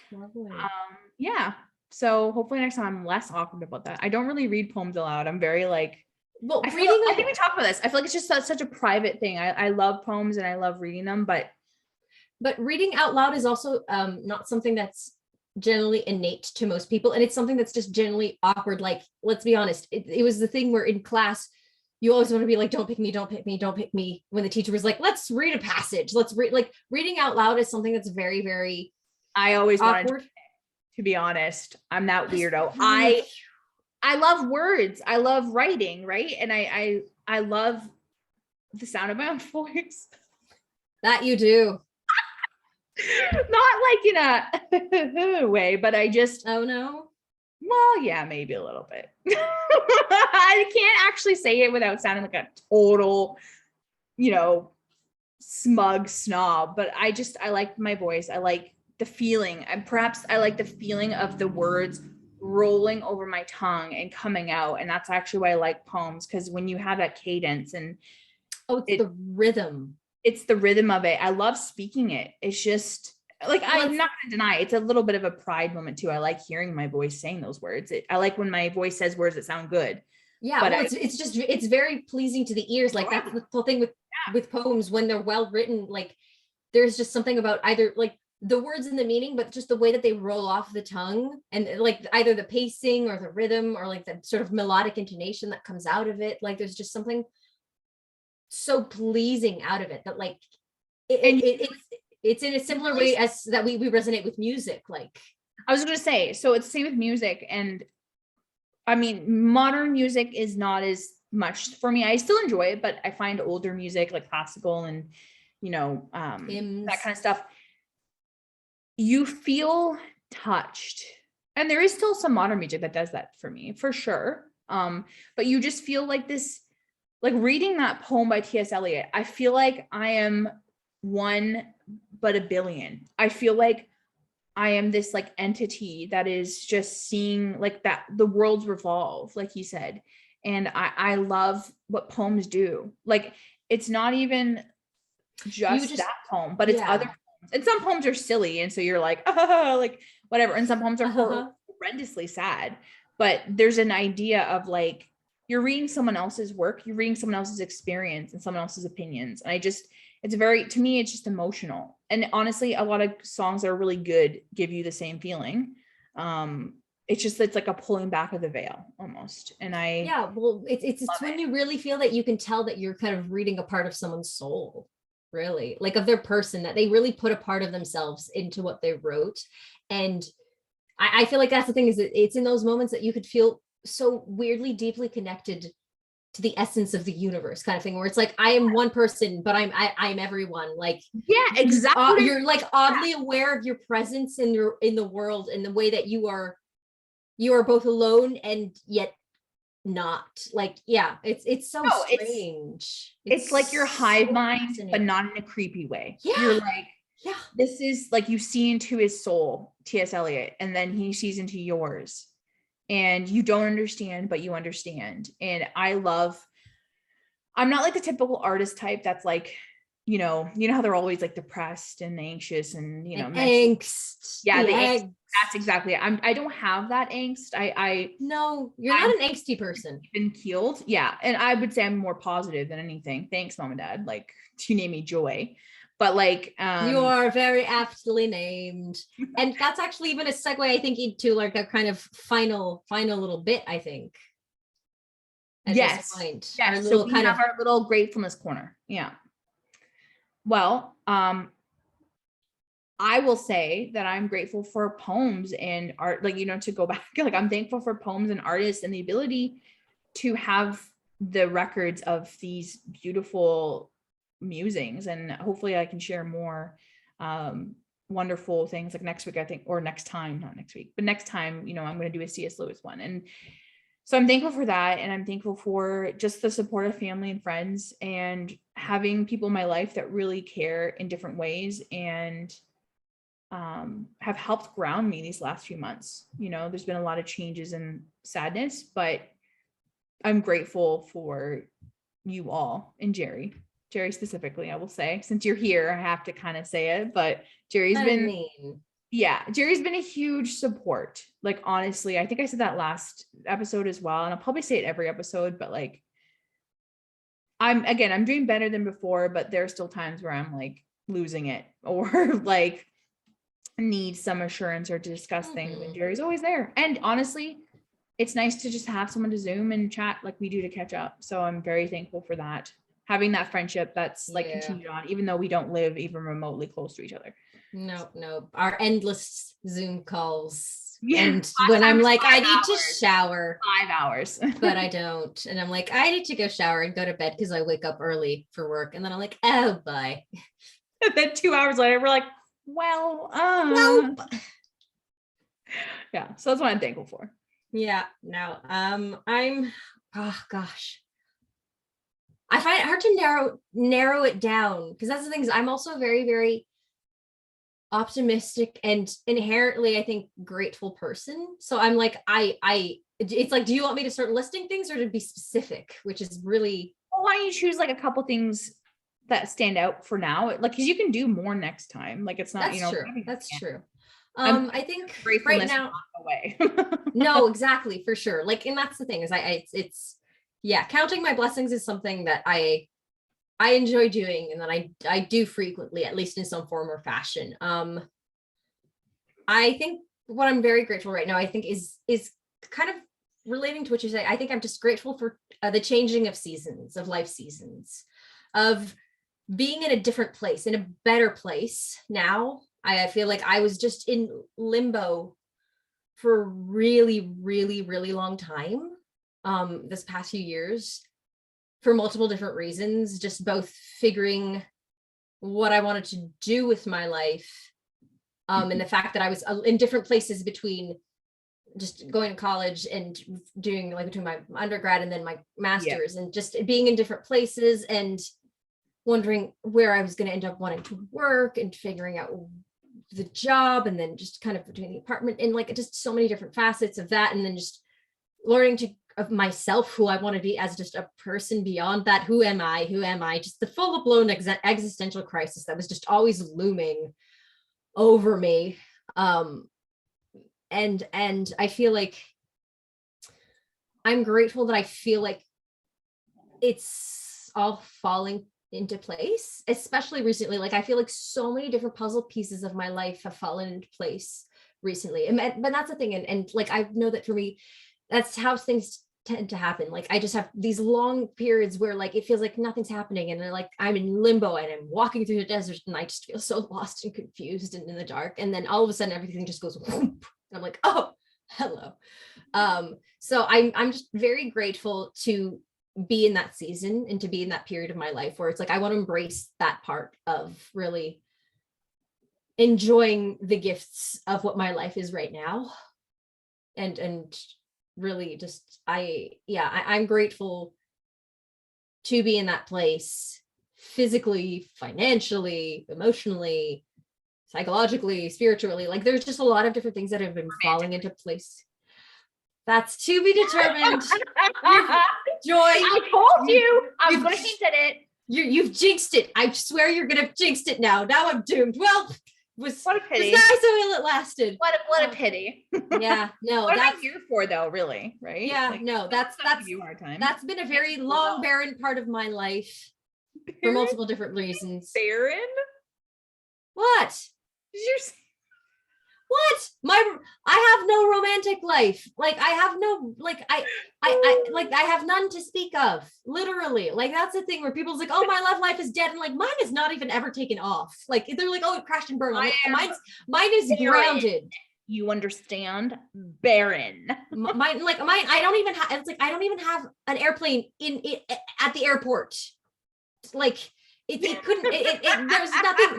Lovely. Yeah. So hopefully next time I'm less awkward about that. I don't really read poems aloud. I'm very like, well, I think we talked about this. I feel like it's just such a private thing. I love poems and I love reading them, but reading out loud is also not something that's generally innate to most people, and it's something that's just generally awkward. Like, let's be honest, it was the thing where in class you always want to be like, don't pick me, don't pick me, don't pick me, when the teacher was like, let's read a passage, let's read. Like, reading out loud is something that's very, very I always awkward. Wanted to be honest, I'm that weirdo. I love words. I love writing, right? And I love the sound of my own voice. That you do. Not like in a way, but I just, oh no. Well, yeah, maybe a little bit. I can't actually say it without sounding like a total, smug snob, but I like my voice. I like the feeling, and perhaps I like the feeling of the words rolling over my tongue and coming out. And that's actually why I like poems, because when you have that cadence and the rhythm. It's the rhythm of it. I love speaking it. It's just like, I'm not gonna deny it's a little bit of a pride moment too. I like hearing my voice saying those words. I like when my voice says words that sound good. Yeah, but it's very pleasing to the ears. Like that's the whole thing with poems when they're well written. Like there's just something about either like the words and the meaning, but just the way that they roll off the tongue, and like either the pacing or the rhythm or like the sort of melodic intonation that comes out of it. Like there's just something so pleasing out of it that like it's in a similar way as that we resonate with music. Like I was going to say, so it's the same with music, and I mean, modern music is not as much for me. I still enjoy it, but I find older music like classical and, you know, that kind of stuff, you feel touched. And there is still some modern music that does that for me, for sure. But you just feel like this, like reading that poem by T.S. Eliot, I feel like I am one but a billion. I feel like I am this like entity that is just seeing like that the worlds revolve, like he said. And I love what poems do. Like it's not even just that poem, but it's other poems. And some poems are silly. And so you're like, like whatever. And some poems are horrendously sad. But there's an idea of like, you're reading someone else's work, you're reading someone else's experience and someone else's opinions. And it's very, to me, it's just emotional. And honestly, a lot of songs that are really good give you the same feeling. It's like a pulling back of the veil almost. And it's when you really feel that you can tell that you're kind of reading a part of someone's soul, really, like of their person, that they really put a part of themselves into what they wrote. And I feel like that's the thing, is that it's in those moments that you could feel so weirdly deeply connected to the essence of the universe, kind of thing, where it's like, I am one person, but I'm everyone. Like, yeah, exactly. You're like oddly aware of your presence in the world, and the way that you are both alone and yet not. Like, yeah, it's so strange. It's like your hive mind, but not in a creepy way. Yeah. You're like, yeah, this is like, you see into his soul, T.S. Eliot, and then he sees into yours. And you don't understand, but you understand. And I'm not like the typical artist type that's like, you know how they're always like depressed and anxious and, you know, angst. Yeah, the angst. That's exactly it. I don't have that angst. No, you're not an angsty person. Been healed. Yeah. And I would say I'm more positive than anything. Thanks, Mom and Dad. Like, you name me Joy. But like, you are very aptly named. And that's actually even a segue, I think, into like a kind of final little bit, I think. Yes. Yes. So we have our little gratefulness corner. Yeah. Well, I will say that I'm grateful for poems and art, like, you know, to go back, like I'm thankful for poems and artists and the ability to have the records of these beautiful musings. And hopefully I can share more wonderful things like next week, I think, or next time, not next week, but next time, you know, I'm going to do a C.S. Lewis one. And so I'm thankful for that. And I'm thankful for just the support of family and friends and having people in my life that really care in different ways and have helped ground me these last few months. You know, there's been a lot of changes and sadness, but I'm grateful for you all and Gerry specifically, I will say, since you're here, I have to kind of say it, but Gerry's been a huge support. Like, honestly, I think I said that last episode as well. And I'll probably say it every episode, but like, I'm doing better than before, but there are still times where I'm like losing it or like need some assurance or to discuss things. And Gerry's always there. And honestly, it's nice to just have someone to Zoom and chat like we do to catch up. So I'm very thankful for that. Having that friendship that's like continued on, even though we don't live even remotely close to each other. No. Our endless Zoom calls. Yeah. And when I'm like, I need to shower. 5 hours. But I don't. And I'm like, I need to go shower and go to bed because I wake up early for work. And then I'm like, oh, bye. And then 2 hours later, we're like, well, nope. Yeah. So that's what I'm thankful for. Yeah. No. Oh gosh. I find it hard to narrow it down, because that's the thing, is I'm also very, very optimistic and inherently, I think, grateful person. So I'm like, it's like, do you want me to start listing things or to be specific, which is really, why don't you choose like a couple things that stand out for now? Like, because you can do more next time. Like, it's not, that's true. That's true. I think right now, away. No, exactly, for sure. Like, and that's the thing, is it's counting my blessings is something that I enjoy doing, and that I do frequently, at least in some form or fashion. I think what I'm very grateful right now, I think, is kind of relating to what you say. I think I'm just grateful for the changing of seasons, of life seasons, of being in a different place, in a better place now. I feel like I was just in limbo for a really, really, really long time, this past few years, for multiple different reasons, just both figuring what I wanted to do with my life, and the fact that I was in different places between just going to college and doing like between my undergrad and then my master's, and just being in different places and wondering where I was going to end up wanting to work and figuring out the job, and then just kind of between the apartment and like just so many different facets of that, and then just learning of myself, who I want to be as just a person beyond that. Who am I? Just the full blown existential crisis that was just always looming over me. And I feel like I'm grateful that I feel like it's all falling into place, especially recently. Like I feel like so many different puzzle pieces of my life have fallen into place recently. But that's the thing. And like, I know that for me, that's how things tend to happen. Like I just have these long periods where like it feels like nothing's happening, and then like I'm in limbo and I'm walking through the desert and I just feel so lost and confused and in the dark, and then all of a sudden everything just goes whoop. I'm like, oh, hello. So I'm just very grateful to be in that season and to be in that period of my life where it's like I want to embrace that part of really enjoying the gifts of what my life is right now, and really just I'm grateful to be in that place physically, financially, emotionally, psychologically, spiritually. Like there's just a lot of different things that have been falling into place. That's to be determined. Joy, I told you I was going to hint at it. You've jinxed it. I swear you're going to jinx it now. Now I'm doomed. Well, what a pity. It was nice while it lasted. What a pity. Yeah, no. What am I here for though, really? Right? Yeah, like, no, that's you a hard time. That's been a very long, barren part of my life for multiple different reasons. Barren? What? Did you say? What? I have no romantic life. Like I have no, like I have none to speak of. Literally. Like that's the thing where people's like, oh, my love life is dead. And like mine is not even ever taken off. Like they're like, oh, it crashed and burned. Like, mine is barren. Grounded. You understand? Barren. Mine, I don't even have, it's like I don't even have an airplane in it at the airport. Like it couldn't,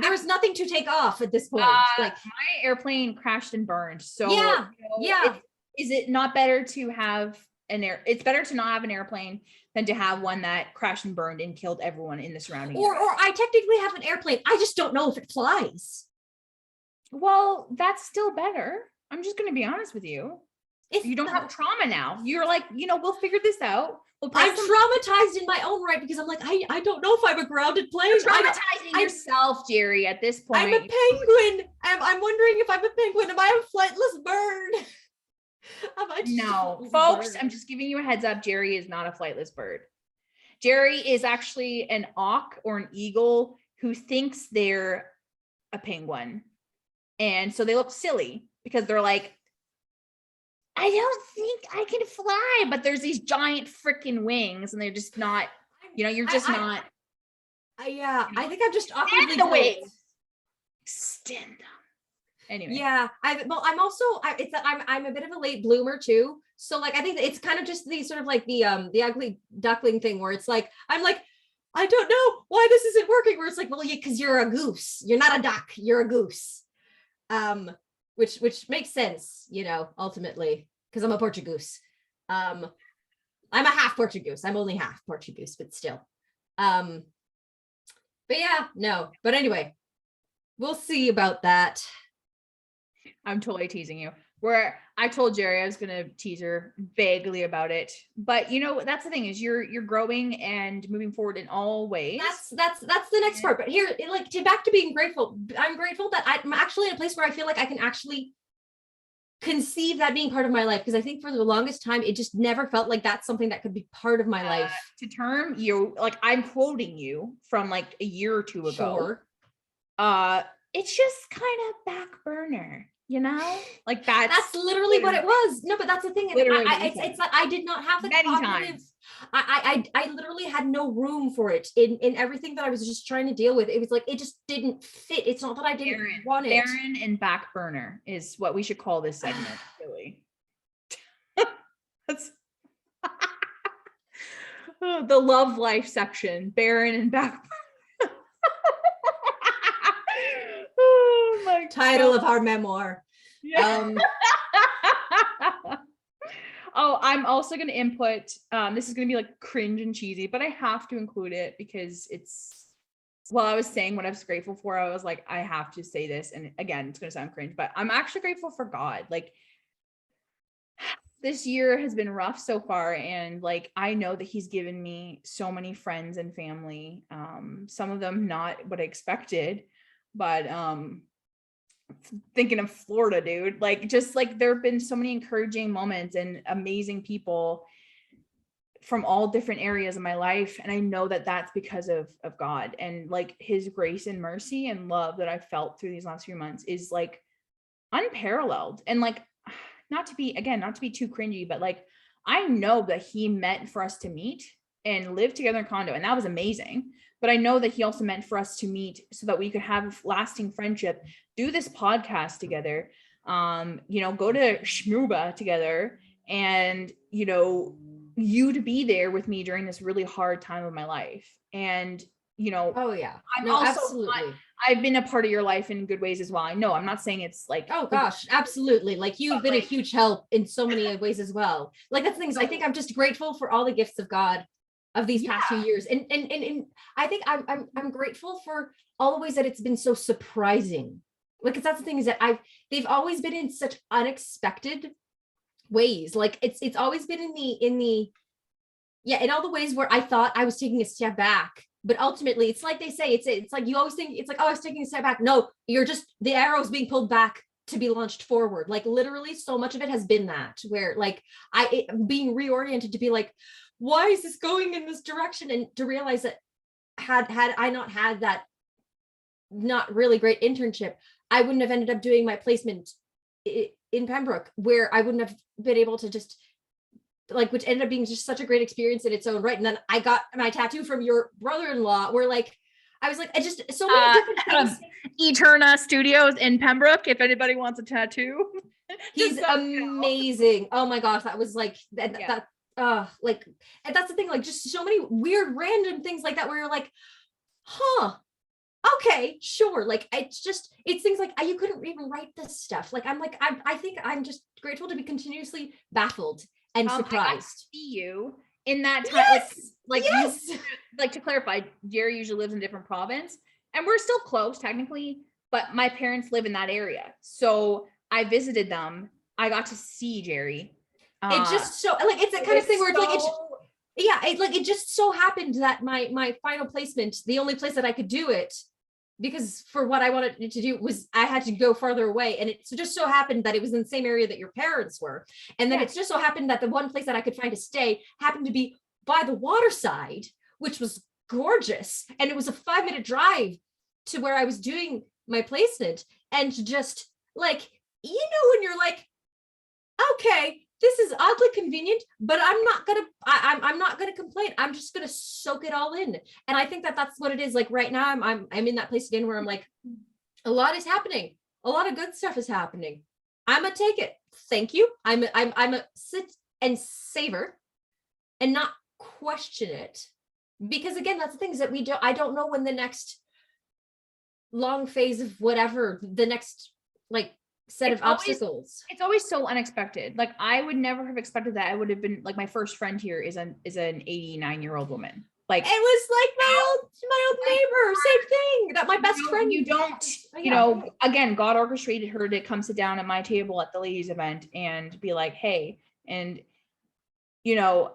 there was nothing to take off at this point. Like my airplane crashed and burned. So yeah. Is it not better to have it's better to not have an airplane than to have one that crashed and burned and killed everyone in the surrounding area? Or I technically have an airplane. I just don't know if it flies. Well, that's still better. I'm just going to be honest with you. If you don't have trauma now, you're like, we'll figure this out. I'm traumatized in my own right because I'm like, I don't know if I'm a grounded plane. You're traumatizing yourself, Gerry, at this point. I'm a penguin. I'm wondering if I'm a penguin. Am I a flightless bird? No, folks, I'm just giving you a heads up. Gerry is not a flightless bird. Gerry is actually an auk or an eagle who thinks they're a penguin. And so they look silly because they're like, I don't think I can fly, but there's these giant freaking wings and they're just not, you're just not. Yeah, I think I'm just awkwardly the wings. Extend them. Anyway. Yeah, I'm a bit of a late bloomer too. So like, I think it's kind of just the sort of like the ugly duckling thing where it's like, I'm like, I don't know why this isn't working. Where it's like, well, yeah, because you're a goose. You're not a duck. You're a goose. Which makes sense, ultimately, because I'm a Portugoose. I'm a half Portugoose. I'm only half Portugoose, but still. But yeah, no. But anyway, we'll see about that. I'm totally teasing you. Where I told Gerry I was going to tease her vaguely about it, but that's the thing is you're growing and moving forward in all ways. That's the next part. But here, like back to being grateful. I'm grateful that I'm actually in a place where I feel like I can actually conceive that being part of my life, because I think for the longest time it just never felt like that's something that could be part of my life. To term you, like I'm quoting you from like a year or two ago. Sure. It's just kind of back burner. you know, like that's literally what it was. No, but that's the thing. Literally It's like I did not have the many cognitive times. I literally had no room for it in everything that I was just trying to deal with. It was like it just didn't fit. It's not that I didn't want it. Barren and back burner is what we should call this segment, really. That's the love life section, barren and back burner. Oh my title of our memoir. Yeah. Oh, I'm also going to input, this is going to be like cringe and cheesy, but I have to include it because it's, while I was saying what I was grateful for, I was like, I have to say this. And again, it's going to sound cringe, but I'm actually grateful for God. Like, this year has been rough so far. And like, I know that he's given me so many friends and family. Some of them not what I expected, but, thinking of Florida, dude, like, just like, there have been so many encouraging moments and amazing people from all different areas of my life. And I know that that's because of God, and like his grace and mercy and love that I felt through these last few months is like unparalleled. And like, not to be too cringy, but like, I know that he meant for us to meet and live together in condo, and that was amazing. But I know that he also meant for us to meet so that we could have lasting friendship, do this podcast together, you know, go to Shmuba together, and, you know, you to be there with me during this really hard time of my life. And, you know, oh yeah, absolutely. I've been a part of your life in good ways as well. I know, I'm not saying it's like, oh gosh, absolutely. Like, you've been a huge help in so many ways as well. Like, that's the things, I think I'm just grateful for all the gifts of God of these past few years. And I think I'm grateful for all the ways that it's been so surprising. Like, that's the thing, is that they've always been in such unexpected ways. Like, it's always been in all the ways where I thought I was taking a step back. But ultimately, it's like they say, it's like you always think it's like, oh, I was taking a step back. No, you're just, the arrow's being pulled back to be launched forward. Like, literally, so much of it has been that, where like being reoriented to be like, why is this going in this direction? And to realize that had I not had that not really great internship, I wouldn't have ended up doing my placement in Pembroke, where I wouldn't have been able to just like, which ended up being just such a great experience in its own right. And then I got my tattoo from your brother-in-law, where like, I was like, I just, so many different things. Eterna Studios in Pembroke, if anybody wants a tattoo. He's amazing. Oh my gosh, that was like, like, and that's the thing, like, just so many weird random things like that, where you're like, huh, okay, sure. Like, it's things like, you couldn't even write this stuff. Like, I'm like, I think I'm just grateful to be continuously baffled and surprised. I see you in that time. Yes! Like yes. Like, to clarify, Gerry usually lives in a different province, and we're still close technically, but my parents live in that area. So I visited them. I got to see Gerry. It just so like, it's that kind of thing where it's like, it just so happened that my final placement, the only place that I could do it, because for what I wanted it to do was I had to go farther away. And it just so happened that it was in the same area that your parents were. And then it just so happened that the one place that I could find to stay happened to be by the waterside, which was gorgeous. And it was a 5-minute drive to where I was doing my placement. And just like, you know, when you're like, okay, this is oddly convenient, but I'm not gonna complain. I'm just gonna soak it all in. And I think that that's what it is. Like, right now, I'm in that place again where I'm like, a lot is happening. A lot of good stuff is happening. I'm gonna take it. Thank you. I'm a sit and savor, and not question it, because again, that's the thing, is that I don't know when the next long phase of whatever, the next like set of obstacles. It's always so unexpected. Like, I would never have expected that I would have been like, my first friend here is an 89-year-old woman. Like, it was like my old neighbor, same thing, that my best friend. You don't, you know, again, God orchestrated her to come sit down at my table at the ladies event and be like, hey, and, you know,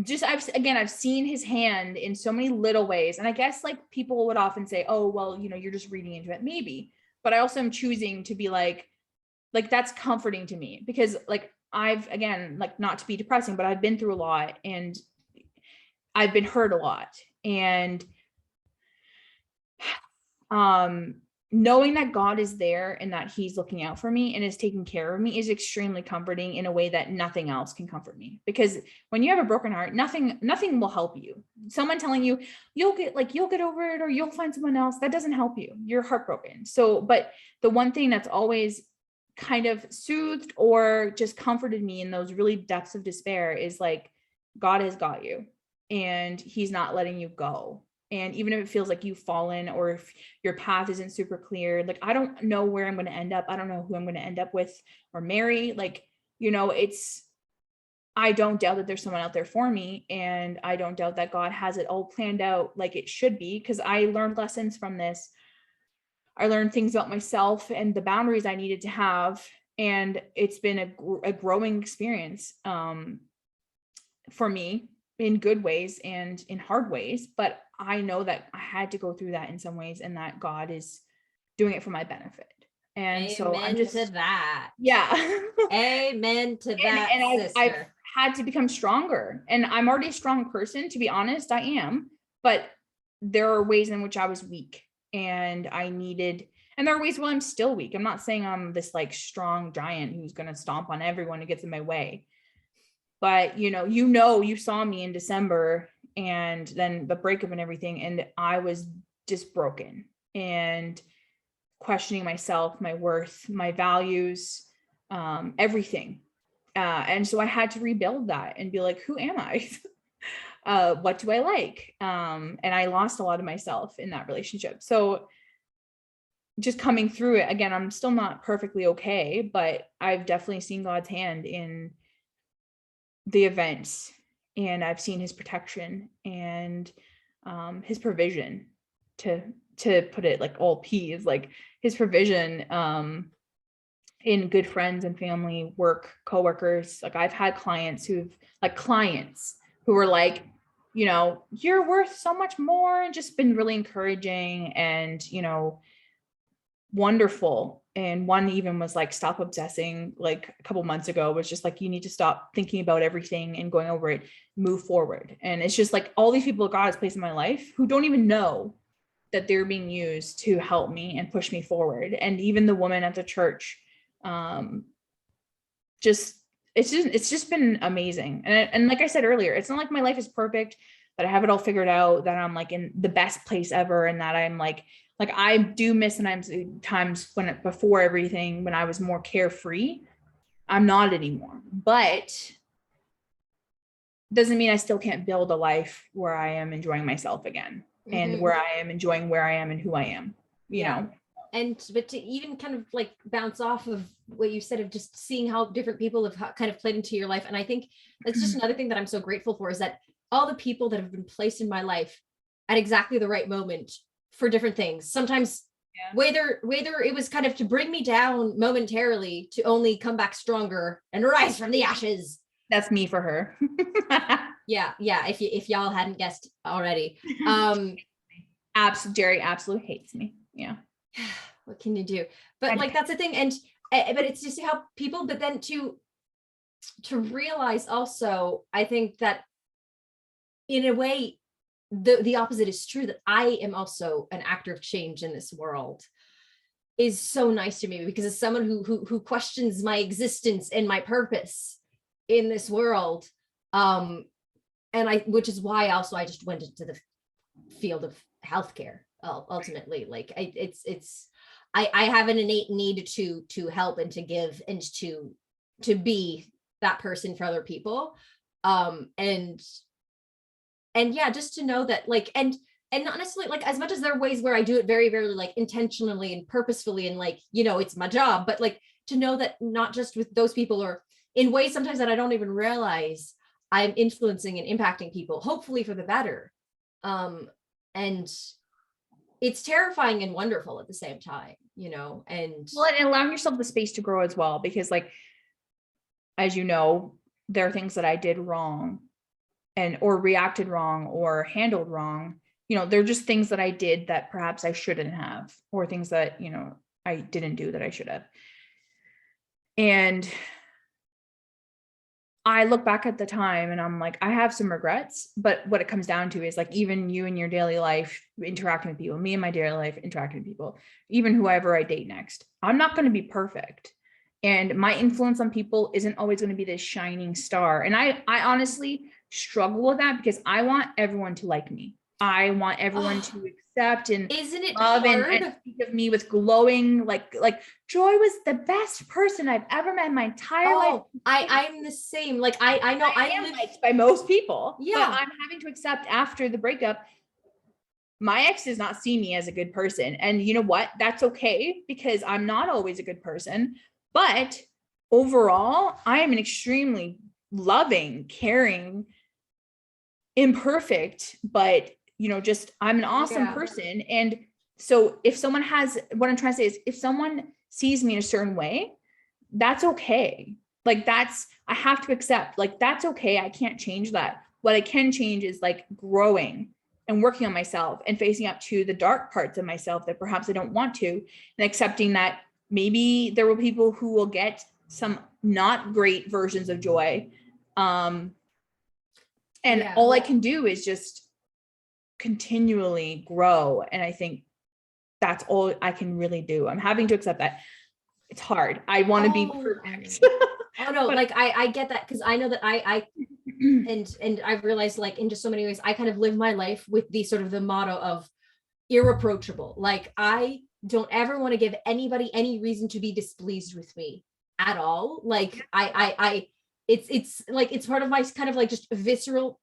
just I've seen his hand in so many little ways. And I guess like people would often say, oh, well, you know, you're just reading into it, maybe. But I also am choosing to be like that's comforting to me, because like, I've, again, like, not to be depressing, but I've been through a lot, and I've been hurt a lot. And knowing that God is there and that he's looking out for me and is taking care of me is extremely comforting in a way that nothing else can comfort me. Because when you have a broken heart, nothing will help you. Someone telling you you'll get over it or you'll find someone else, that doesn't help you. You're heartbroken. So, but the one thing that's always kind of soothed or just comforted me in those really depths of despair is like, God has got you and he's not letting you go. And even if it feels like you've fallen or if your path isn't super clear, like, I don't know where I'm going to end up. I don't know who I'm going to end up with or marry. Like, I don't doubt that there's someone out there for me. And I don't doubt that God has it all planned out like it should be, because I learned lessons from this. I learned things about myself and the boundaries I needed to have. And it's been a growing experience for me in good ways and in hard ways. But I know that I had to go through that in some ways and that God is doing it for my benefit. And amen, so I'm just to that. Yeah. Amen to that. And I've had to become stronger, and I'm already a strong person, to be honest. I am, but there are ways in which I was weak and there are ways where I'm still weak. I'm not saying I'm this like strong giant who's going to stomp on everyone who gets in my way. But you saw me in December and then the breakup and everything. And I was just broken and questioning myself, my worth, my values, everything. And so I had to rebuild that and be like, who am I? What do I like? And I lost a lot of myself in that relationship. So just coming through it again, I'm still not perfectly okay, but I've definitely seen God's hand in the events, and I've seen his protection and his provision, to put it like all P's, like his provision in good friends and family, work, coworkers. Like I've had clients who were like, you're worth so much more, and just been really encouraging and, wonderful. And one even was like, stop obsessing, like a couple months ago, was just like, you need to stop thinking about everything and going over it, move forward. And it's just like all these people God has placed in my life who don't even know that they're being used to help me and push me forward. And even the woman at the church, it's just been amazing. And like I said earlier, it's not like my life is perfect, that I have it all figured out, that I'm like in the best place ever, and that I'm like I do miss times when before everything, when I was more carefree. I'm not anymore, but doesn't mean I still can't build a life where I am enjoying myself again, and where I am enjoying where I am and who I am, you know. But to even kind of like bounce off of what you said of just seeing how different people have kind of played into your life. And I think that's just another thing that I'm so grateful for, is that all the people that have been placed in my life at exactly the right moment for different things. Sometimes whether it was kind of to bring me down momentarily to only come back stronger and rise from the ashes. That's me for her. Yeah. If y'all hadn't guessed already. Gerry absolutely hates me. Yeah. What can you do? But like, that's the thing. And but it's just to help people, but then to realize also, I think that in a way, the opposite is true, that I am also an actor of change in this world, is so nice to me, because as someone who questions my existence and my purpose in this world, which is why also I just went into the field of healthcare. Ultimately, like I have an innate need to help and to give and to be that person for other people, and yeah, just to know that, like, and not necessarily like, as much as there are ways where I do it very, very like intentionally and purposefully, and like, it's my job, but like to know that not just with those people, or in ways sometimes that I don't even realize, I'm influencing and impacting people, hopefully for the better. And it's terrifying and wonderful at the same time, and allowing yourself the space to grow as well, because like, as there are things that I did wrong or reacted wrong or handled wrong. They're just things that I did that perhaps I shouldn't have, or things that, I didn't do that I should have. And I look back at the time and I'm like, I have some regrets, but what it comes down to is like, even you in your daily life interacting with people, me in my daily life interacting with people, even whoever I date next, I'm not going to be perfect. And my influence on people isn't always going to be this shining star. And I honestly struggle with that because I want everyone to like me. I want everyone to accept and isn't it love hard? And speak of me with glowing, like Joy was the best person I've ever met in my entire life. I'm the same. Like I know I am live liked by most people. Yeah. But I'm having to accept after the breakup, my ex does not see me as a good person. And you know what? That's okay because I'm not always a good person. But overall, I am an extremely loving, caring, imperfect, but just I'm an awesome person. And so if someone what I'm trying to say is if someone sees me in a certain way, that's okay. Like I have to accept, like, that's okay. I can't change that. What I can change is like growing and working on myself and facing up to the dark parts of myself that perhaps I don't want to, and accepting that maybe there will be people who will get some not great versions of Joy. All I can do is just continually grow. And I think that's all I can really do. I'm having to accept that it's hard. I want to be perfect. Oh no, like I get that because I know that I and I've realized like in just so many ways, I kind of live my life with the sort of the motto of irreproachable. Like I don't ever want to give anybody any reason to be displeased with me at all. Like it's like it's part of my kind of like just visceral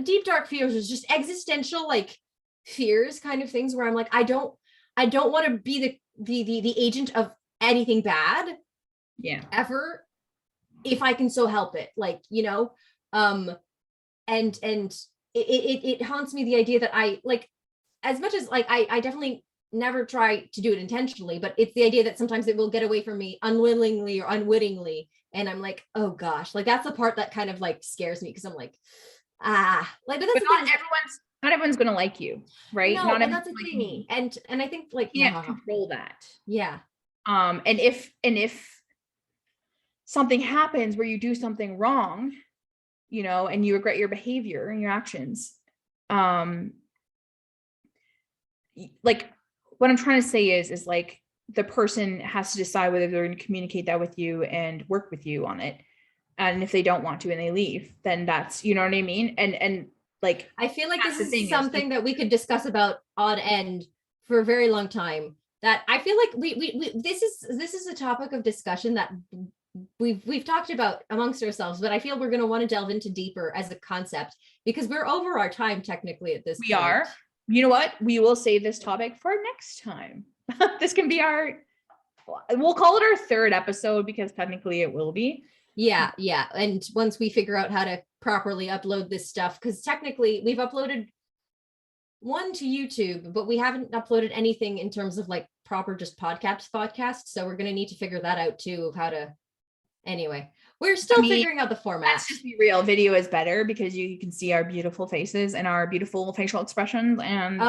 deep dark fears, is just existential like fears kind of things where I'm like I don't want to be the agent of anything bad ever if I can so help it, like and it haunts me the idea that I like, as much as like I definitely never try to do it intentionally, but it's the idea that sometimes it will get away from me unwillingly or unwittingly, and I'm like, oh gosh, like that's the part that kind of like scares me because I'm like like, but that's not everyone's gonna like you, right? No, not and that's the thing. And I think like you can't control that. And if something happens where you do something wrong, and you regret your behavior and your actions, like what I'm trying to say is like the person has to decide whether they're going to communicate that with you and work with you on it. And if they don't want to and they leave, then that's, you know what I mean? And like, I feel like this is something that we could discuss about on end for a very long time. That I feel like we this is a topic of discussion that we've talked about amongst ourselves, but I feel we're going to want to delve into deeper as a concept because we're over our time technically at this point. We are. You know what? We will save this topic for next time. This can be we'll call it our third episode because technically it will be. Yeah. And once we figure out how to properly upload this stuff, because technically we've uploaded one to YouTube, but we haven't uploaded anything in terms of like proper just podcast. So we're going to need to figure that out too, of how to, anyway, we're still figuring out the format. Let's just be real. Video is better because you can see our beautiful faces and our beautiful facial expressions. And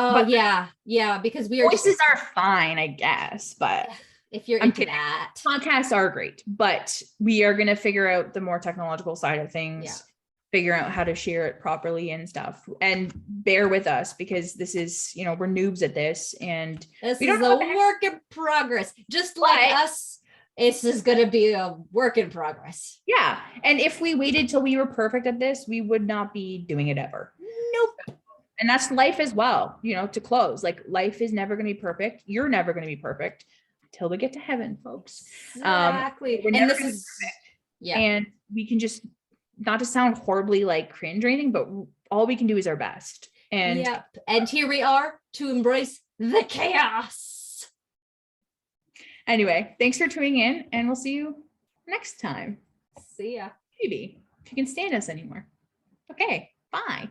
because voices are fine, I guess, but if you're into that, podcasts are great, but we are going to figure out the more technological side of things, figure out how to share it properly and stuff, and bear with us because this is, we're noobs at this, and this is a work in progress. Just like us, this is going to be a work in progress. Yeah. And if we waited till we were perfect at this, we would not be doing it ever. Nope. And that's life as well, to close. Like life is never going to be perfect. You're never going to be perfect. Till we get to heaven, folks. Exactly. And this is and we can just, not to sound horribly like cringe or anything, but all we can do is our best. And and here we are to embrace the chaos. Anyway, thanks for tuning in, and we'll see you next time. See ya. Maybe if you can stand us anymore. Okay, bye.